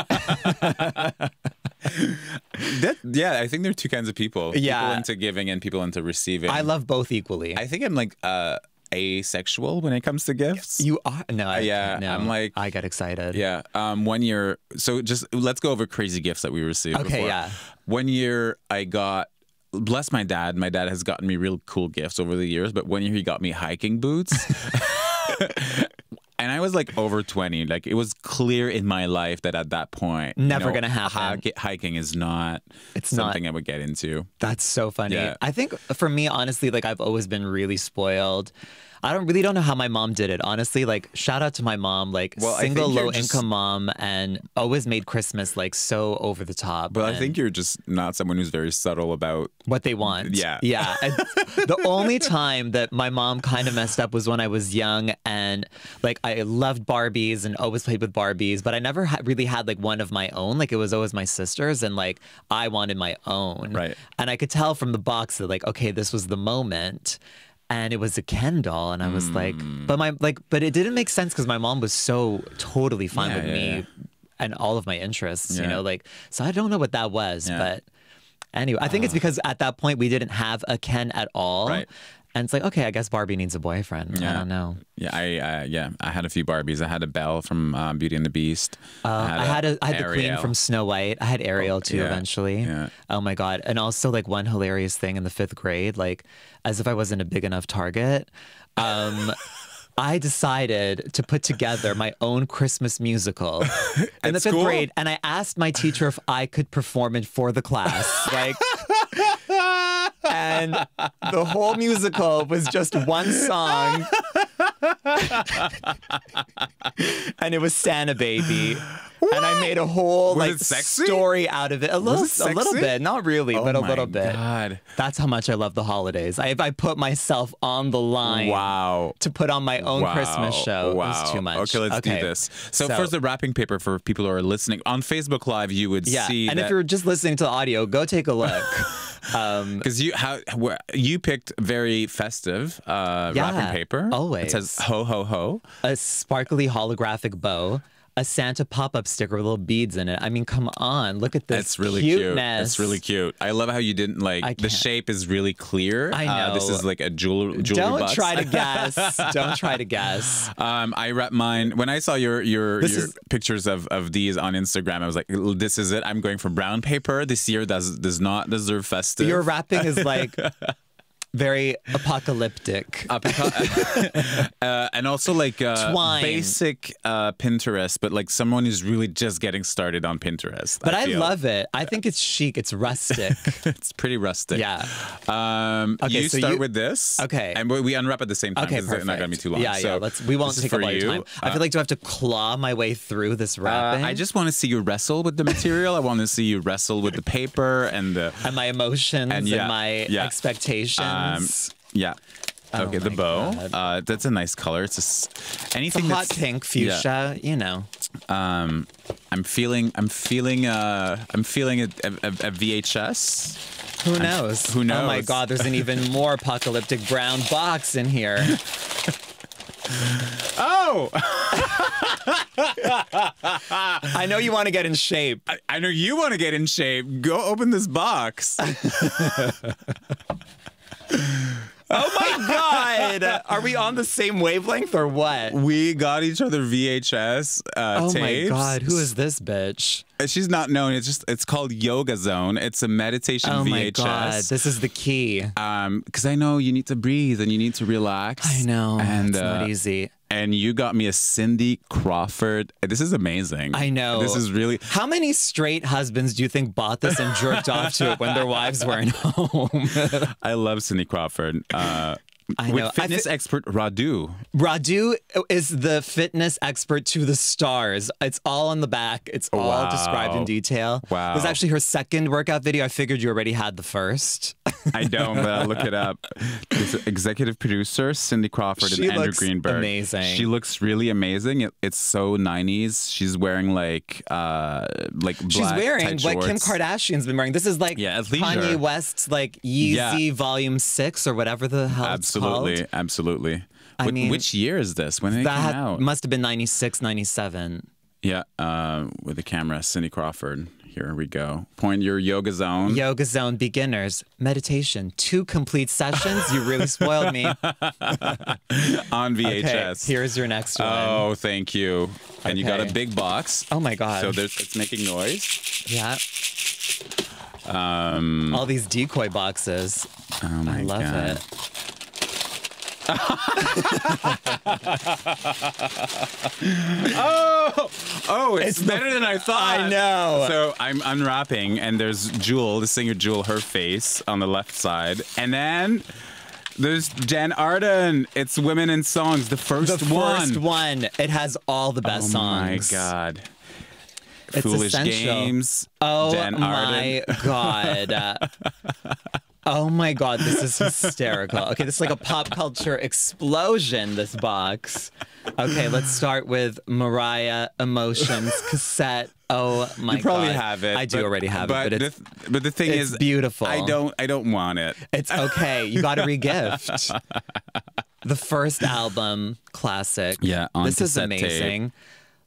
I think there are two kinds of people. Yeah. People into giving and people into receiving. I love both equally. I think I'm like asexual when it comes to gifts. You are? No, no. I'm like, I got excited. Yeah. 1 year. So just let's go over crazy gifts that we received. Okay, before. yeah. 1 year I got. Bless my dad. My dad has gotten me real cool gifts over the years, but 1 year he got me hiking boots. And I was like over 20. Like it was clear in my life that at that point, Never gonna happen. Hiking is not something I would get into. That's so funny. Yeah. I think for me, honestly, like I've always been really spoiled. I don't know how my mom did it, honestly. Like, shout out to my mom, like I single think you're low just- income mom, and always made Christmas like so over the top. But I and think you're just not someone who's very subtle about. what they want. Yeah. Yeah. And the only time that my mom kind of messed up was when I was young, and like I loved Barbies and always played with Barbies, but I never really had like one of my own. Like it was always my sister's, and like I wanted my own. Right. And I could tell from the box that like, okay, this was the moment. And it was a Ken doll, and I was like, but it didn't make sense because my mom was so totally fine with me and all of my interests, so I don't know what that was, but anyway, I think it's because at that point we didn't have a Ken at all. Right. And it's like, okay, I guess Barbie needs a boyfriend. I don't know. Yeah, I had a few Barbies. I had a Belle from Beauty and the Beast. I had the Queen Ariel. from Snow White. I had Ariel too eventually. Yeah. Oh my God. And also like one hilarious thing in the 5th grade, like as if I wasn't a big enough target. I decided to put together my own Christmas musical in the 5th school? grade. And I asked my teacher if I could perform it for the class. Like, and the whole musical was just one song. And it was Santa Baby. And I made a whole Was like it sexy? story out of it. A little sexy? bit, not really, but a little bit. God. That's how much I love the holidays. I put myself on the line. Wow. To put on my own Christmas show. Wow. It was too much. Okay, let's do this. So first, the wrapping paper for people who are listening on Facebook Live. You would see and that, if you're just listening to the audio, go take a look. because you picked very festive wrapping paper. Always. It says ho ho ho. A sparkly holographic bow. a Santa pop-up sticker with little beads in it. I mean, come on, look at this. That's really cuteness. cute. That's really cute. I love how you didn't the shape is really clear. I know. This is like a jewelry Don't box. try to guess. Don't try to guess. I wrapped mine when I saw your pictures of these on Instagram. I was like, this is it. I'm going for brown paper. This year does not deserve festive. Your wrapping is like very apocalyptic. And also like Twine. basic Pinterest, but like someone who's really just getting started on Pinterest. But I feel. love it. I think it's chic. It's rustic. It's pretty rustic. Yeah. Okay, so start you- with this. Okay. And we unwrap at the same time Okay, because perfect. it's not going to be too long. Yeah, so yeah. We won't this is take up for all your you. time. I feel like do I have to claw my way through this wrapping? I just want to see you wrestle with the material. I want to see you wrestle with the paper and the and my emotions and my expectations. yeah. Oh Okay, the my bow. God. That's a nice color. It's just anything It's a hot that's pink fuchsia, you know. I'm feeling a VHS. Who knows? Who knows? Oh my God, there's an even more apocalyptic brown box in here. Oh! I know you want to get in shape. I know you want to get in shape. Go open this box. Oh my God! Are we on the same wavelength or what? We got each other VHS Oh my tapes. God, who is this bitch? She's not known. It's called Yoga Zone. It's a meditation Oh VHS. my God, this is the key. Because I know you need to breathe and you need to relax. I know, And it's not easy. And you got me a Cindy Crawford. This is amazing. I know. This is really. How many straight husbands do you think bought this and jerked off to it when their wives weren't home? I love Cindy Crawford. I know. With fitness expert Radu. Radu is the fitness expert to the stars. It's all on the back. It's all Wow. described in detail. Wow. It was actually her second workout video. I figured you already had the first. I don't, but I'll look it up. This executive producer Cindy Crawford She and Andrew looks Greenberg. amazing. She looks really amazing. It's so 90s. She's wearing like black She's wearing tight what Kim shorts. Kardashian's been wearing. This is like Yeah, athleisure. Kanye West's like Yeezy Volume 6 or whatever the hell it's Absolutely, called. absolutely. I mean, which year is this? When did it That came out? must have been 96, 97. Yeah, with the camera, Cindy Crawford. Here we go. Point your yoga zone. Yoga Zone beginners, meditation, 2 complete sessions. You really spoiled me. On VHS. Okay, here's your next one. Oh, thank you. And you got a Okay. big box. Oh my God. So it's making noise. Yeah. All these decoy boxes. Oh my I love God. it. Oh, it's better than I thought. I know. So I'm unwrapping, and there's Jewel, the singer Jewel, her face on the left side, and then there's Jen Arden. It's Women in Songs, the first one. First one. It has all the best songs. Oh my God. It's Foolish essential. Games. Oh Jen my Arden. God. Oh my God, this is hysterical. Okay, this is like a pop culture explosion, this box. Okay, let's start with Mariah Emotions cassette. Oh my God. You probably have it. I do already have it, but it's but the thing it's is, beautiful. I don't want it. It's okay. You got to regift. The first album, classic. Yeah, on this is cassette tape. amazing.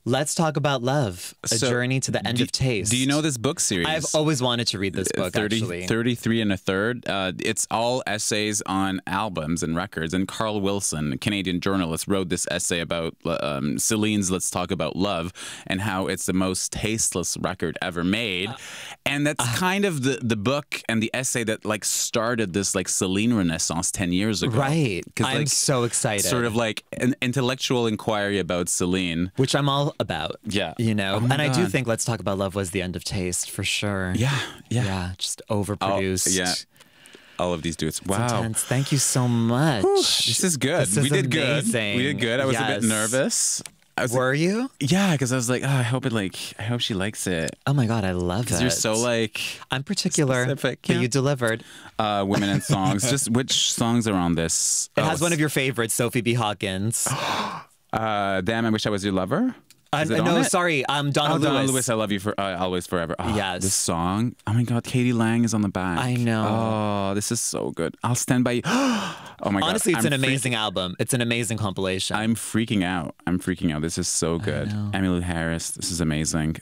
Let's talk about love. A So, journey to the end of taste. Do you know this book series? I've always wanted to read this book, 30, actually. 33 and a third. It's all essays on albums and records. And Carl Wilson, a Canadian journalist, wrote this essay about Celine's Let's Talk About Love and how it's the most tasteless record ever made. And that's kind of the book and the essay that like started this like Celine renaissance 10 years ago. Right. 'Cause, I'm like, so excited. Sort of like an intellectual inquiry about Celine. Which I'm all about. Yeah. You know? Oh my and I do God. think Let's Talk About Love was the end of taste, for sure. Yeah. Yeah, just overproduced. Yeah. All of these dudes. It's Wow. intense. Thank you so much. This is good. This is we did amazing. good. We did good. I was a bit Yes. nervous. I was Were you? yeah, because I was like, oh, I hope she likes it. Oh my God, I love it. Because you're so like I'm particular, specific, but yeah. you delivered. Women in songs. Just which songs are on this? It has one of your favorites, Sophie B. Hawkins. Damn, I Wish I Was Your Lover. Is it on no, it? sorry, Donna Oh, Lewis. Donna Lewis, I Love You for Always Forever. Oh, Yes. This song. Oh my God, Katie Lang is on the back. I know. Oh, this is so good. I'll Stand By You. Oh my God. Honestly, it's I'm an amazing album. It's an amazing compilation. I'm freaking out. This is so good. Emmylou Harris, this is amazing.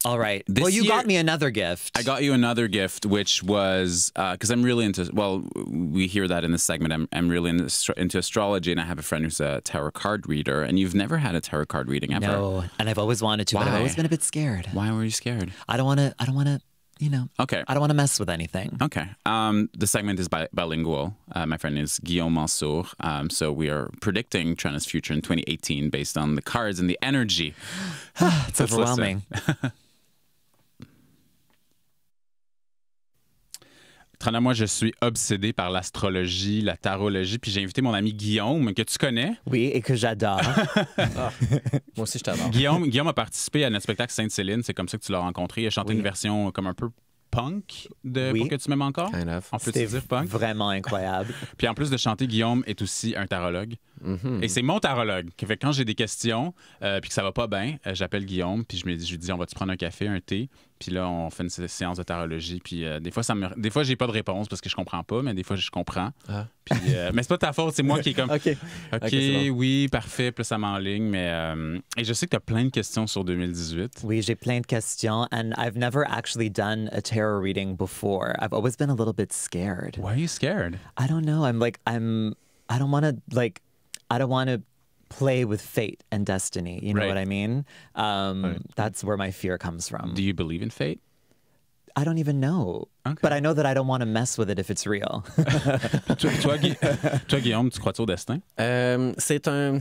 All right. This Well, you year- got me another gift. I got you another gift, which was because I'm really into. Well, we hear that in this segment. I'm really into astrology, and I have a friend who's a tarot card reader. And you've never had a tarot card reading ever. No, and I've always wanted to, but I've Why? always been a bit scared. Why were you scared? I don't want to. Okay. I don't want to mess with anything. Okay. The segment is bilingual. My friend is Guillaume Mansour. So we are predicting Tranna's future in 2018 based on the cards and the energy. It's overwhelming. Tranna, moi, je suis obsédé par l'astrologie, la tarologie, puis j'ai invité mon ami Guillaume, que tu connais. Oui, et que j'adore. Moi aussi, je t'adore. Guillaume a participé à notre spectacle Sainte-Céline, c'est comme ça que tu l'as rencontré. Il a chanté Oui. une version comme un peu punk de Oui. Pour que tu m'aimes encore. Kind of. On peut C'était dire punk. vraiment incroyable. Puis en plus de chanter, Guillaume est aussi un tarologue. Et c'est mon tarologue. Fait que quand j'ai des questions puis que ça va pas bien, j'appelle Guillaume puis je lui dis on va-tu prendre un café, un thé? Puis là, on fait une séance de tarologie. Puis des fois, j'ai pas de réponse parce que je comprends pas, mais des fois, je comprends. Ah. Puis, mais c'est pas ta faute, c'est moi qui est comme... OK. OK, c'est bon. oui, parfait. Puis là, ça m'enligne. Mais et je sais que tu as plein de questions sur 2018. Oui, j'ai plein de questions, and I've never actually done a tarot reading before. I've always been a little bit scared. Why are you scared? I don't know. I don't want to play with fate and destiny. You know Right. what I mean? That's where my fear comes from. Do you believe in fate? I don't even know. Okay. But I know that I don't want to mess with it if it's real. Toi, Guillaume, tu crois-tu au destin? C'est un...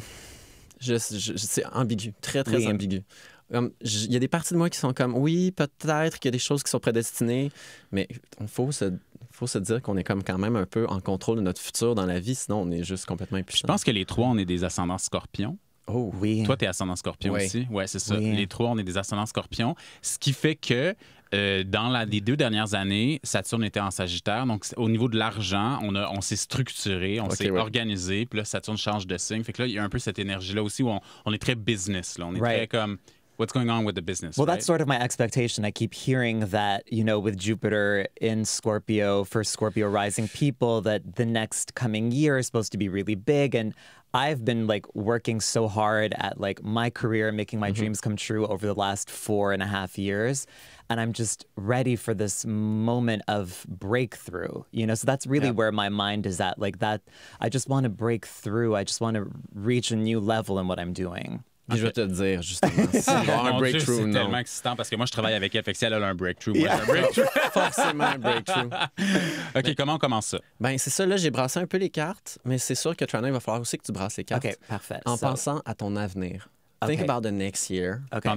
c'est ambigu, très, très Oui. ambigu. Il y a des parties de moi qui sont comme, oui, peut-être qu'il y a des choses qui sont prédestinées, mais il faut se dire qu'on est comme quand même un peu en contrôle de notre futur dans la vie, sinon on est juste complètement Je impuissant. pense que les trois, on est des ascendants scorpions. Oh, Oui. Toi, t'es ascendant scorpion Oui. aussi. Ouais, c'est ça. Oui. Les trois, on est des ascendants scorpions. Ce qui fait que dans les 2 dernières années, Saturne était en Sagittaire. Donc, au niveau de l'argent, on s'est structuré, on s'est ouais. organisé. Puis là, Saturne change de signe. Fait que là, il y a un peu cette énergie-là aussi où on est très business. Là. On est très Right. comme, what's going on with the business? Well, right? that's sort of my expectation. I keep hearing that, with Jupiter in Scorpio, for Scorpio rising people, that the next coming year is supposed to be really big. And I've been working so hard at my career, making my dreams come true over the last 4.5 years. And I'm just ready for this moment of breakthrough, So that's really where my mind is at. That I just want to break through. I just want to reach a new level in what I'm doing. Puis je vais te le dire, justement. Si on va avoir un Mon Dieu, breakthrough, c'est non. tellement excitant parce que moi, je travaille avec elle. Fait que si elle a un breakthrough, moi, j'ai un breakthrough. Forcément un breakthrough. OK, comment on commence ça? Ben c'est ça, là, j'ai brassé un peu les cartes, mais c'est sûr que Tranna, il va falloir aussi que tu brasses les cartes. OK, parfait. En So- pensant à ton avenir. Think Okay. about the next year. Okay.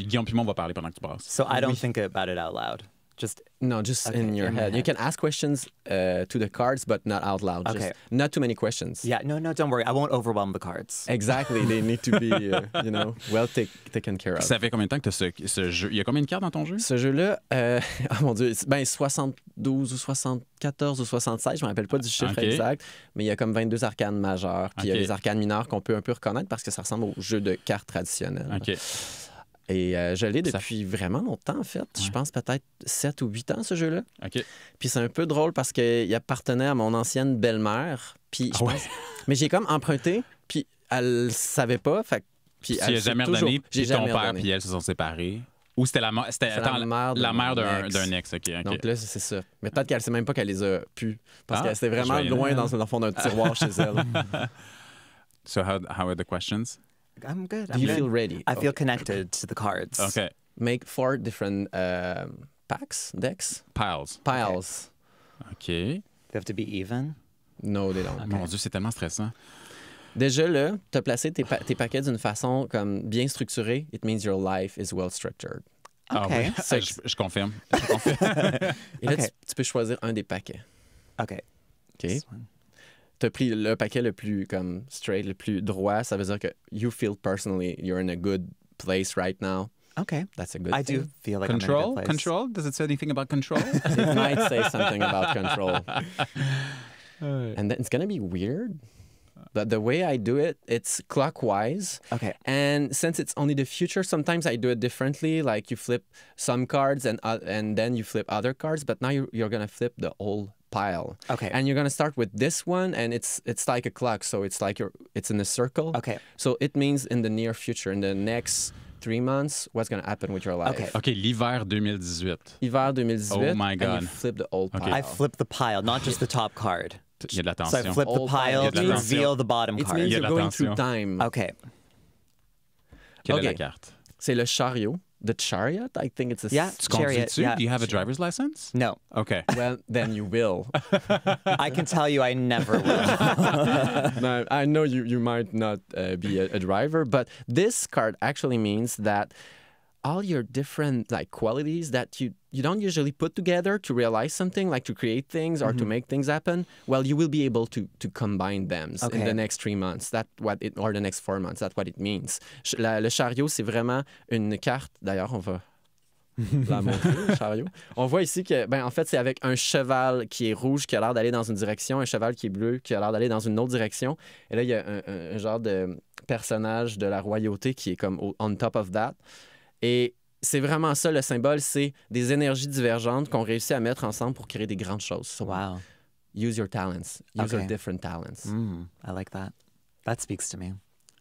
Guillaume puis moi, on va parler pendant que tu brasses. So I don't think about it out loud. Just No, just Okay, in your in my head. You head. can ask questions to the cards, but not out loud. Just Okay. not too many questions. yeah, no, don't worry. I won't overwhelm the cards. Exactly. They need to be, well taken care of. Ça fait combien de temps que tu as ce jeu? Il y a combien de cartes dans ton jeu? Ce jeu-là, oh mon Dieu, 72 ou 74 ou 76, je ne me rappelle pas du chiffre Ok. exact, mais il y a comme 22 arcanes majeures, puis il y a Ok. des arcanes mineures qu'on peut un peu reconnaître parce que ça ressemble au jeu de cartes traditionnel. OK. Et je l'ai Ça- depuis vraiment longtemps, en fait. Je pense peut-être 7 ou 8 ans, ce jeu-là. OK. Puis c'est un peu drôle parce qu'il appartenait à mon ancienne belle-mère. Puis je pense... Mais j'ai comme emprunté, puis elle savait pas. Fait... Puis Tu elle n'as sait jamais toujours... redonné, J'ai puis ton jamais père redonné. puis elle se sont séparés. Ou c'était la mère la mère de mon d'un ex. OK. Donc là, c'est ça. Mais peut-être qu'elle sait même pas qu'elle les a pu. Parce Ah, qu'elle était vraiment joyeux. loin dans le fond d'un tiroir chez elle. So how are the questions? I'm good. Do I'm you good. feel ready? I feel connected to the cards. OK. Make 4 different packs, decks, Piles. piles. OK. They have to be even. No, they don't. Mon Dieu, c'est tellement stressant. Déjà là, tu as placé tes paquets d'une façon comme bien structurée. It means your life is well structured. Ah Okay. oui, je confirme. Je confirme. Et là, Okay. tu peux choisir un des paquets. Okay. OK? This one. Tu as pris le paquet le plus comme straight, le plus droit. Ça veut dire que you feel personally you're in a good place right now. Okay. That's a good I thing. do feel like I'm in a Control? good place. Control? Does it say anything about control? It might say something about control. And then it's going to be weird. But the way I do it, it's clockwise. Okay. And since it's only the future, sometimes I do it differently. Like you flip some cards and then you flip other cards. But now you're going to flip the whole pile. Okay. And you're gonna start with this one, and it's like a clock, so it's like it's in a circle. Okay. So it means in the near future, in the next 3 months, what's gonna happen with your life. Okay. OK, l'hiver 2018. Hiver 2018. Oh my And God. you flip the old pile. I flip the pile, not just the top card. Il y a de So I l'attention. flip the Old pile pile. to Il y a de reveal the bottom It card. means Il y a you're de going through l'attention. time. Okay. Quelle est la OK. carte? C'est le chariot. The chariot, I think it's a... Yeah. Tu Chariot, conduis-tu? yeah. Do you have a driver's license? No, OK. Well, then you will. I can tell you I never will. Now, I know you might not be a driver, but this card actually means that all your different like qualities that you don't usually put together to realize something, like to create things or to make things happen, well, you will be able to combine them in Okay. the next 3 months. Or the next 4 months. That's what it means. Le chariot, c'est vraiment une carte. D'ailleurs, on va la montrer, le chariot. On voit ici que, en fait, c'est avec un cheval qui est rouge qui a l'air d'aller dans une direction, un cheval qui est bleu qui a l'air d'aller dans une autre direction. Et là, il y a un genre de personnage de la royauté qui est comme on top of that. Et c'est vraiment ça, le symbole, c'est des énergies divergentes qu'on réussit à mettre ensemble pour créer des grandes choses. So, Wow. use your talents. Use your Okay. different talents. I like that. That speaks to me.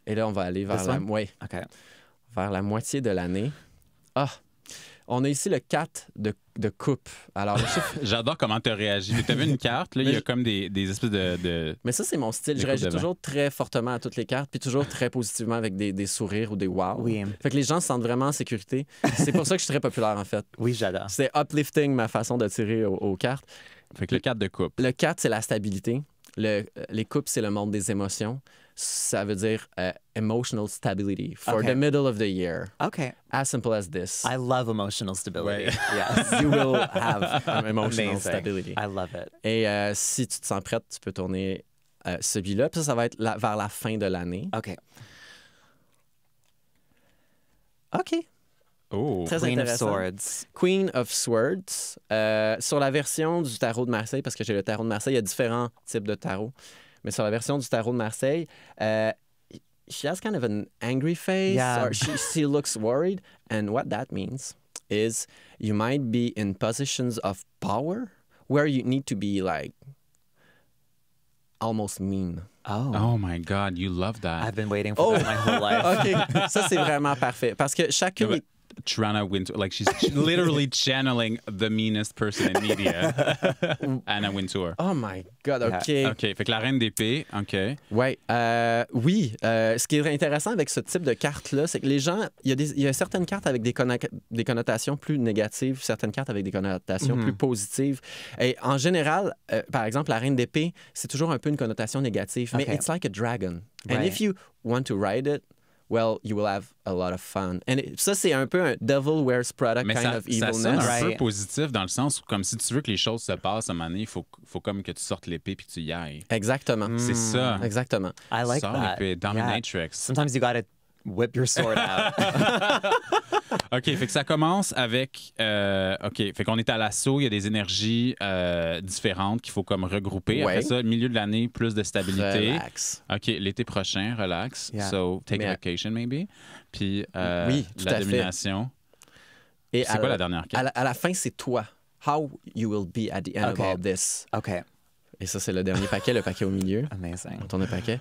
Et là, on va aller vers This la, one? ouais, Okay. vers la moitié de l'année. Ah! On a ici le 4 de coupe. Alors, le chiffre... J'adore comment tu as réagi. Tu as vu une carte, là, il y a comme des espèces de... Mais ça, c'est mon style. Des Je réagis coupes de toujours très fortement à toutes les cartes, puis toujours très positivement avec des sourires ou des wow. Oui. Fait que les gens se sentent vraiment en sécurité. C'est pour ça que je suis très populaire, en fait. Oui, j'adore. C'est uplifting ma façon de tirer aux cartes. Fait que le 4 de coupe. Le 4, c'est la stabilité. Les coupes, c'est le monde des émotions. Ça veut dire emotional stability for Okay. the middle of the year. Okay. As simple as this. I love emotional stability. Ouais. Yes. You will have emotional Amazing. stability. I love it. Et si tu te sens prête, tu peux tourner celui-là. Puis ça va être vers la fin de l'année. Okay. OK. Oh. Très Queen of intéressant. Swords. Queen of Swords. Sur la version du tarot de Marseille, parce que j'ai le tarot de Marseille, il y a différents types de tarot. Mais sur la version du tarot de Marseille, she has kind of an angry face, Yeah. or she looks worried. And what that means is you might be in positions of power where you need to be like almost mean. Oh. Oh my God, you love that. I've been waiting for that my whole life. OK, ça c'est vraiment parfait. Parce que chacune Yeah, but Tranna Wintour, like she's literally channeling the meanest person in media. Anna Wintour. Oh my God, OK. OK, fait que la reine d'épée, OK. Ouais, oui. Ce qui est intéressant avec ce type de carte-là, c'est que les gens, il y a certaines cartes avec des connotations plus négatives, certaines cartes avec des connotations plus positives. Et en général, par exemple, la reine d'épée, c'est toujours un peu une connotation négative, mais Okay. it's like a dragon. And Right. if you want to ride it, well, you will have a lot of fun. Et ça, c'est un peu un devil wears Prada Mais kind ça, of ça evilness. sonne un Right. peu positif dans le sens où, comme si tu veux que les choses se passent à un moment donné, il faut comme que tu sortes l'épée puis que tu y ailles. Exactement. C'est ça. Exactement. I like Sors that. l'épée, dominatrix. Sometimes you gotta whip your sword out. OK, fait que ça commence avec... OK, fait qu'on est à l'assaut, il y a des énergies différentes qu'il faut comme regrouper. Ouais. Après ça, milieu de l'année, plus de stabilité. Relax. OK, l'été prochain, relax. Yeah. So, take Mais- a vacation, maybe. Puis, Oui, tout la à fait. domination. Et C'est quoi la dernière carte? À la fin, c'est toi. How you will be at the end Okay. of all this. Okay. Et ça, c'est le dernier paquet, le paquet au milieu. Amazing. On tourne le paquet.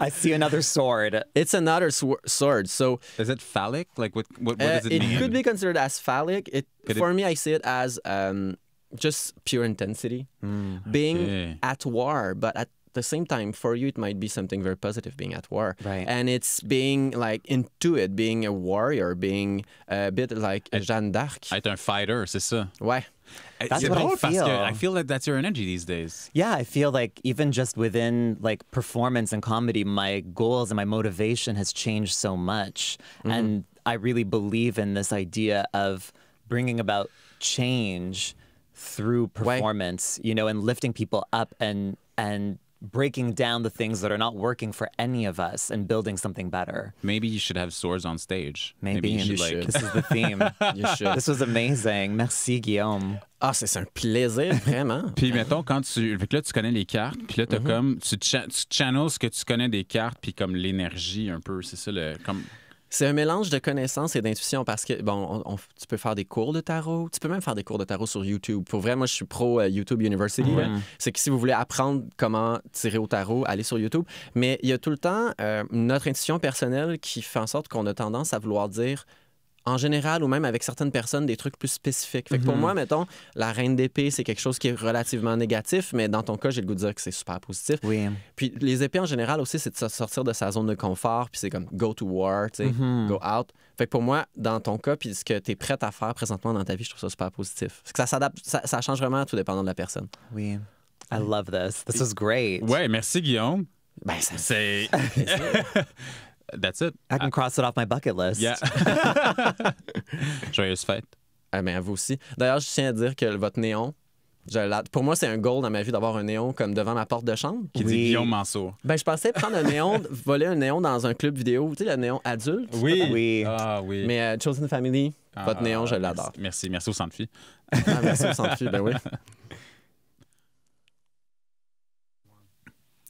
I see another sword. It's another sword. So Is it phallic? Like, what does it mean? could be considered as phallic. Could For me, I see it as just pure intensity. Being Okay. at war, but at the same time, for you, it might be something very positive being at war. Right. And it's being like into it, being a warrior, being a bit like Jeanne d'Arc. Être un fighter, c'est ça. Ouais. That's C'est what I drôle parce feel. que I feel like that's your energy these days. Yeah, I feel like even just within like performance and comedy, my goals and my motivation has changed so much. And I really believe in this idea of bringing about change through performance, you know, and lifting people up and breaking down the things that are not working for any of us and building something better. Maybe you should have swords on stage. Maybe you you should, like, should. This is the theme. You should. This was amazing. Merci, Guillaume. Ah, c'est un plaisir, vraiment. Puis mettons quand tu fait que là tu connais les cartes, puis là t'as comme tu channels ce que tu connais des cartes puis comme l'énergie un peu, c'est ça le comme C'est un mélange de connaissances et d'intuition parce que, bon, tu peux faire des cours de tarot. Tu peux même faire des cours de tarot sur YouTube. Pour vrai, moi, je suis pro YouTube University. Là. C'est que si vous voulez apprendre comment tirer au tarot, allez sur YouTube. Mais il y a tout le temps notre intuition personnelle qui fait en sorte qu'on a tendance à vouloir dire, en général, ou même avec certaines personnes, des trucs plus spécifiques. Fait que pour moi, mettons, la reine d'épée, c'est quelque chose qui est relativement négatif, mais dans ton cas, j'ai le goût de dire que c'est super positif. Oui. Puis les épées, en général, aussi, c'est de sortir de sa zone de confort, puis c'est comme go to war, tu sais, go out. Fait que pour moi, dans ton cas, puis ce que tu es prête à faire présentement dans ta vie, je trouve ça super positif. Parce que ça s'adapte, ça change vraiment tout dépendant de la personne. Oui. I love this. This was great. Ouais, merci Guillaume. Ben, ça... C'est... That's it. I can cross it off my bucket list. Yeah. Joyeuse fête. Ah, ben, à vous aussi. D'ailleurs, je tiens à dire que votre néon, pour moi, c'est un goal dans ma vie d'avoir un néon comme devant ma porte de chambre. Qui dit Guillaume Mansour. Ben, je pensais prendre un néon, voler un néon dans un club vidéo, tu sais, le néon adulte. Oui. Oui. Ah oui. Mais Chosen Family, votre néon, je l'adore. Merci au Centre Phi. Merci au Centre Phi, ben oui.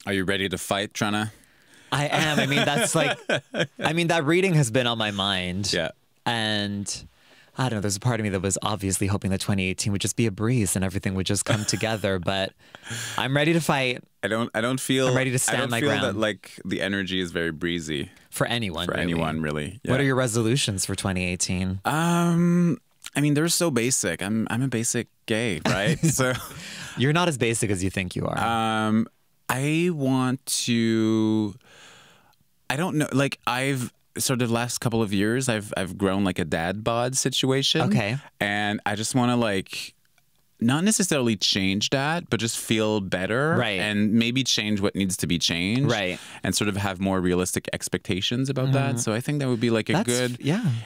Are you ready to fight, Tranna? I am. I mean, that's like, I mean, that reading has been on my mind. Yeah. And I don't know, there's a part of me that was obviously hoping that 2018 would just be a breeze and everything would just come together. But I'm ready to fight. I don't feel. I'm ready to stand my ground. I don't feel that like the energy is very breezy For anyone. for really. anyone, really. Yeah. What are your resolutions for 2018? I mean, they're so basic. I'm a basic gay, right? So You're not as basic as you think you are. I want to. I don't know. Like I've sort of last couple of years, I've grown like a dad bod situation. Okay. And I just want to like. Not necessarily change that, but just feel better. Right. And maybe change what needs to be changed. Right. And sort of have more realistic expectations about that. So I think that would be like a good,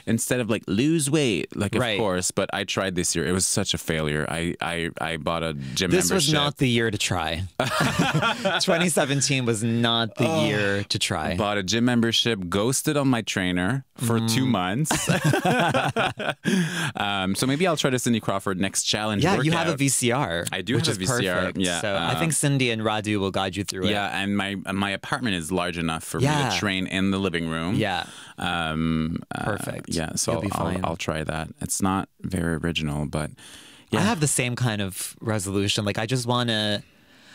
instead of like lose weight, like of course, but I tried this year. It was such a failure. I bought a gym membership. This was not the year to try. 2017 was not the year to try. Bought a gym membership, ghosted on my trainer for 2 months. So maybe I'll try to Cindy Crawford next challenge. Yeah, workout. you have a VCR. I do which have a is VCR. Perfect. Yeah, So I think Cindy and Radu will guide you through it. Yeah, and my apartment is large enough for me to train in the living room. Yeah. Perfect. Yeah, so I'll try that. It's not very original, but yeah. I have the same kind of resolution. Like I just want to.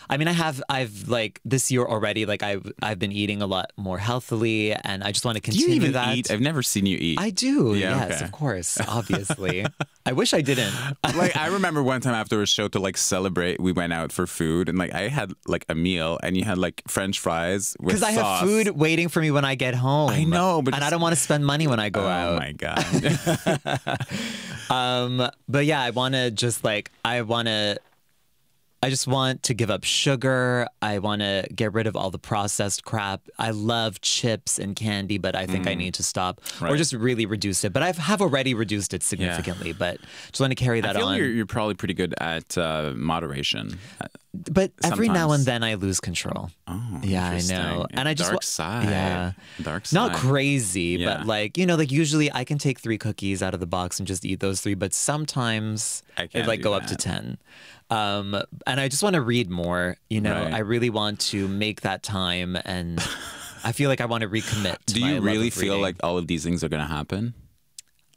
I mean, I've like this year already. Like I've been eating a lot more healthily, and I just want to continue do you even that. eat? I've never seen you eat. I do. Yeah, yes, okay. of course. Obviously, I wish I didn't. Like I remember one time after a show to like celebrate, we went out for food, and like I had like a meal, and you had like French fries with Because I have sauce. food waiting for me when I get home. I know, but and I don't want to spend money when I go out. Oh my god. But yeah, I want to just like I just want to give up sugar. I want to get rid of all the processed crap. I love chips and candy, but I think I need to stop or just really reduce it. But I have already reduced it significantly, but just want to carry that I feel on. you're probably pretty good at moderation. But every now sometimes. and then I lose control. Oh, yeah, I interesting. know. And I just dark side. Yeah. Dark side. Not crazy, Yeah. but like, you know, like usually I can take 3 cookies out of the box and just eat those 3, but sometimes I it can't like do go up to that. 10. And I just want to read more, you know. Right. I really want to make that time, and I feel like I want to recommit to Do my you love really of feel reading. like all of these things are going to happen?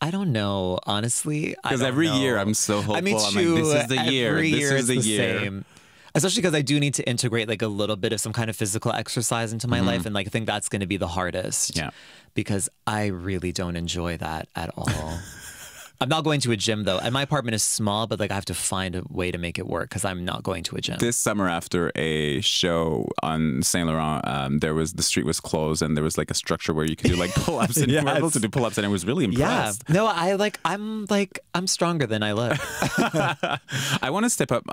I don't know, honestly. Because every year I'm so hopeful. I mean, I'm like, this is the year. Every This year is it's the year. same. Especially because I do need to integrate like a little bit of some kind of physical exercise into my life, and like I think that's going to be the hardest. Yeah. Because I really don't enjoy that at all. I'm not going to a gym though, and my apartment is small, but like I have to find a way to make it work because I'm not going to a gym. This summer after a show on Saint Laurent, the street was closed and there was like a structure where you could do like pull-ups and you were able to do pull-ups, and I was really Yeah. impressed. No, I'm stronger than I look. I want to step up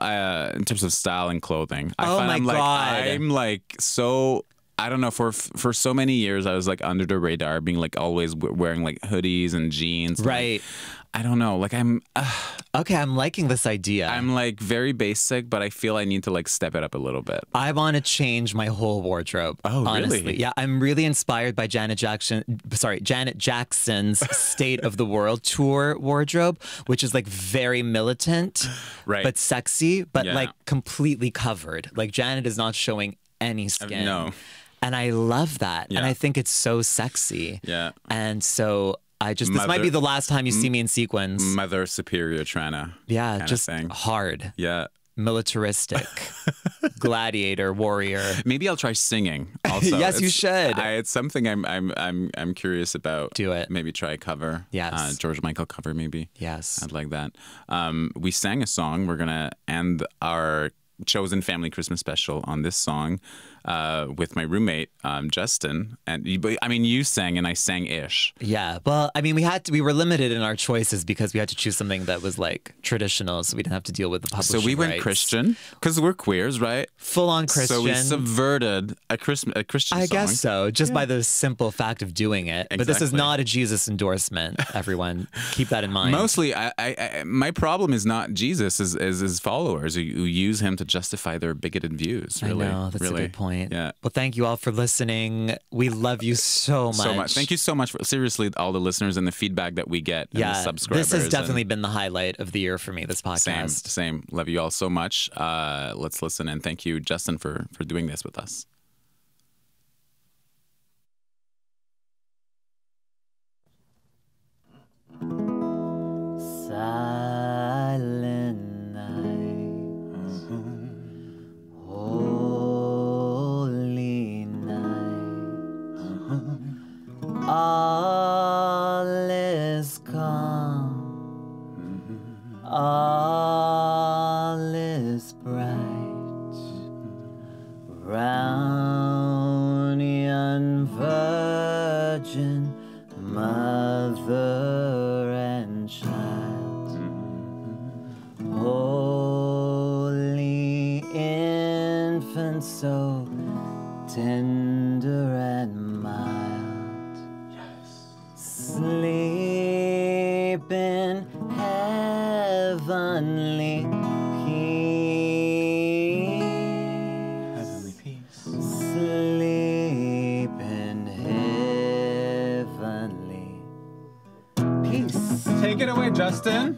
in terms of style and clothing. I Oh find my I'm God. I'm like so. I don't know. For so many years, I was like under the radar, being like always wearing like hoodies and jeans. Right. Like, I don't know. Like I'm liking this idea. I'm like very basic, but I feel I need to like step it up a little bit. I want to change my whole wardrobe. Oh, honestly. really? Yeah, I'm really inspired by Janet Jackson's State of the World tour wardrobe, which is like very militant, Right. but sexy, but Yeah. like completely covered. Like Janet is not showing any skin. No. And I love that. Yeah. And I think it's so sexy. Yeah. And so this might be the last time you see me in sequins. Mother Superior Tranna. Yeah, just thing. hard. Yeah. Militaristic. Gladiator, warrior. Maybe I'll try singing also. Yes, you should. It's something I'm curious about. Do it. Maybe try a cover. Yes. George Michael cover maybe. Yes. I'd like that. We sang a song. We're going to end our Chosen Family Christmas special on this song with my roommate Justin, and you sang and I sang ish. Yeah, well, I mean, we were limited in our choices because we had to choose something that was like traditional, so we didn't have to deal with the publishing So we went rights. Christian because we're queers, right? Full on Christian. So we subverted a Christian I song. guess so, just by the simple fact of doing it. But this is Exactly. not a Jesus endorsement. Everyone, keep that in mind. Mostly, my problem is not Jesus, is his followers who use him to justify their bigoted views. Really, I know, that's really. a good point. Yeah. Well, thank you all for listening. We love you so much. So much. Thank you so much for seriously all the listeners and the feedback that we get and the subscribers. This has definitely been the highlight of the year for me, this podcast. Same. Love you all so much. Let's listen, and thank you, Justin, for doing this with us. Silent night, holy night, all is calm, all is bright, round young virgin mother and child, holy infant, so tender and mild, sleep in heavenly peace, sleep in heavenly peace. Take it away, Justin.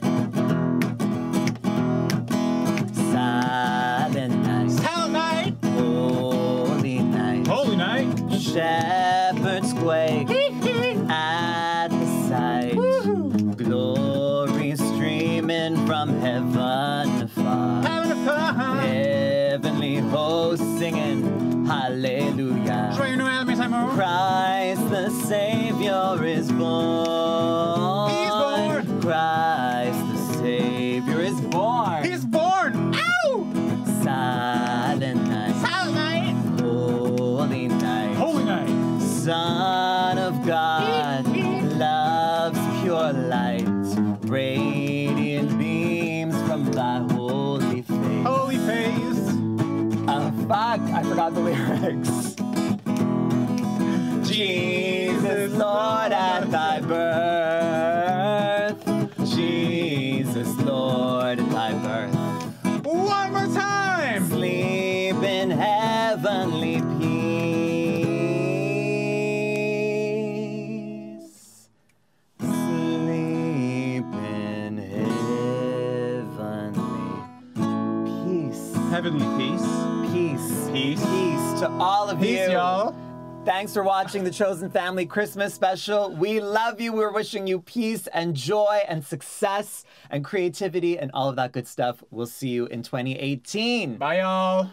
Silent night, Silent night. holy night, Holy night. shepherds quake at the sight, glory streaming from heaven afar, heavenly hosts singing hallelujah, Christ the Savior is born. He's born. Christ the Savior is born. He's born. Ow! Silent night, Silent night. holy night, Holy night. Son of God, love's pure light, radiant beams from thy holy face. Holy face. Fuck, I forgot the lyrics. Jesus, Lord, at thy birth. Jesus, Lord, at thy birth. One more time. Sleep in heavenly peace. Sleep in heavenly peace. Heavenly peace. Peace. Peace. Peace to all of Peace, you. y'all. Thanks for watching the Chosen Family Christmas special. We love you. We're wishing you peace and joy and success and creativity and all of that good stuff. We'll see you in 2018. Bye, y'all.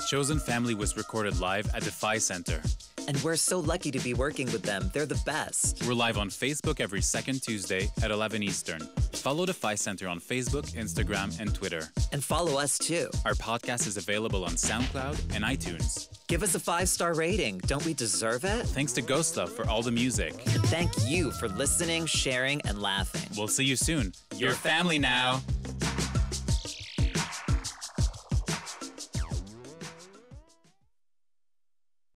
Chosen Family was recorded live at the Phi Center. And we're so lucky to be working with them. They're the best. We're live on Facebook every second Tuesday at 11 Eastern. Follow the Phi Center on Facebook, Instagram, and Twitter. And follow us too. Our podcast is available on SoundCloud and iTunes. Give us a 5-star rating. Don't we deserve it? Thanks to Ghost Love for all the music. And thank you for listening, sharing, and laughing. We'll see you soon. You're family now.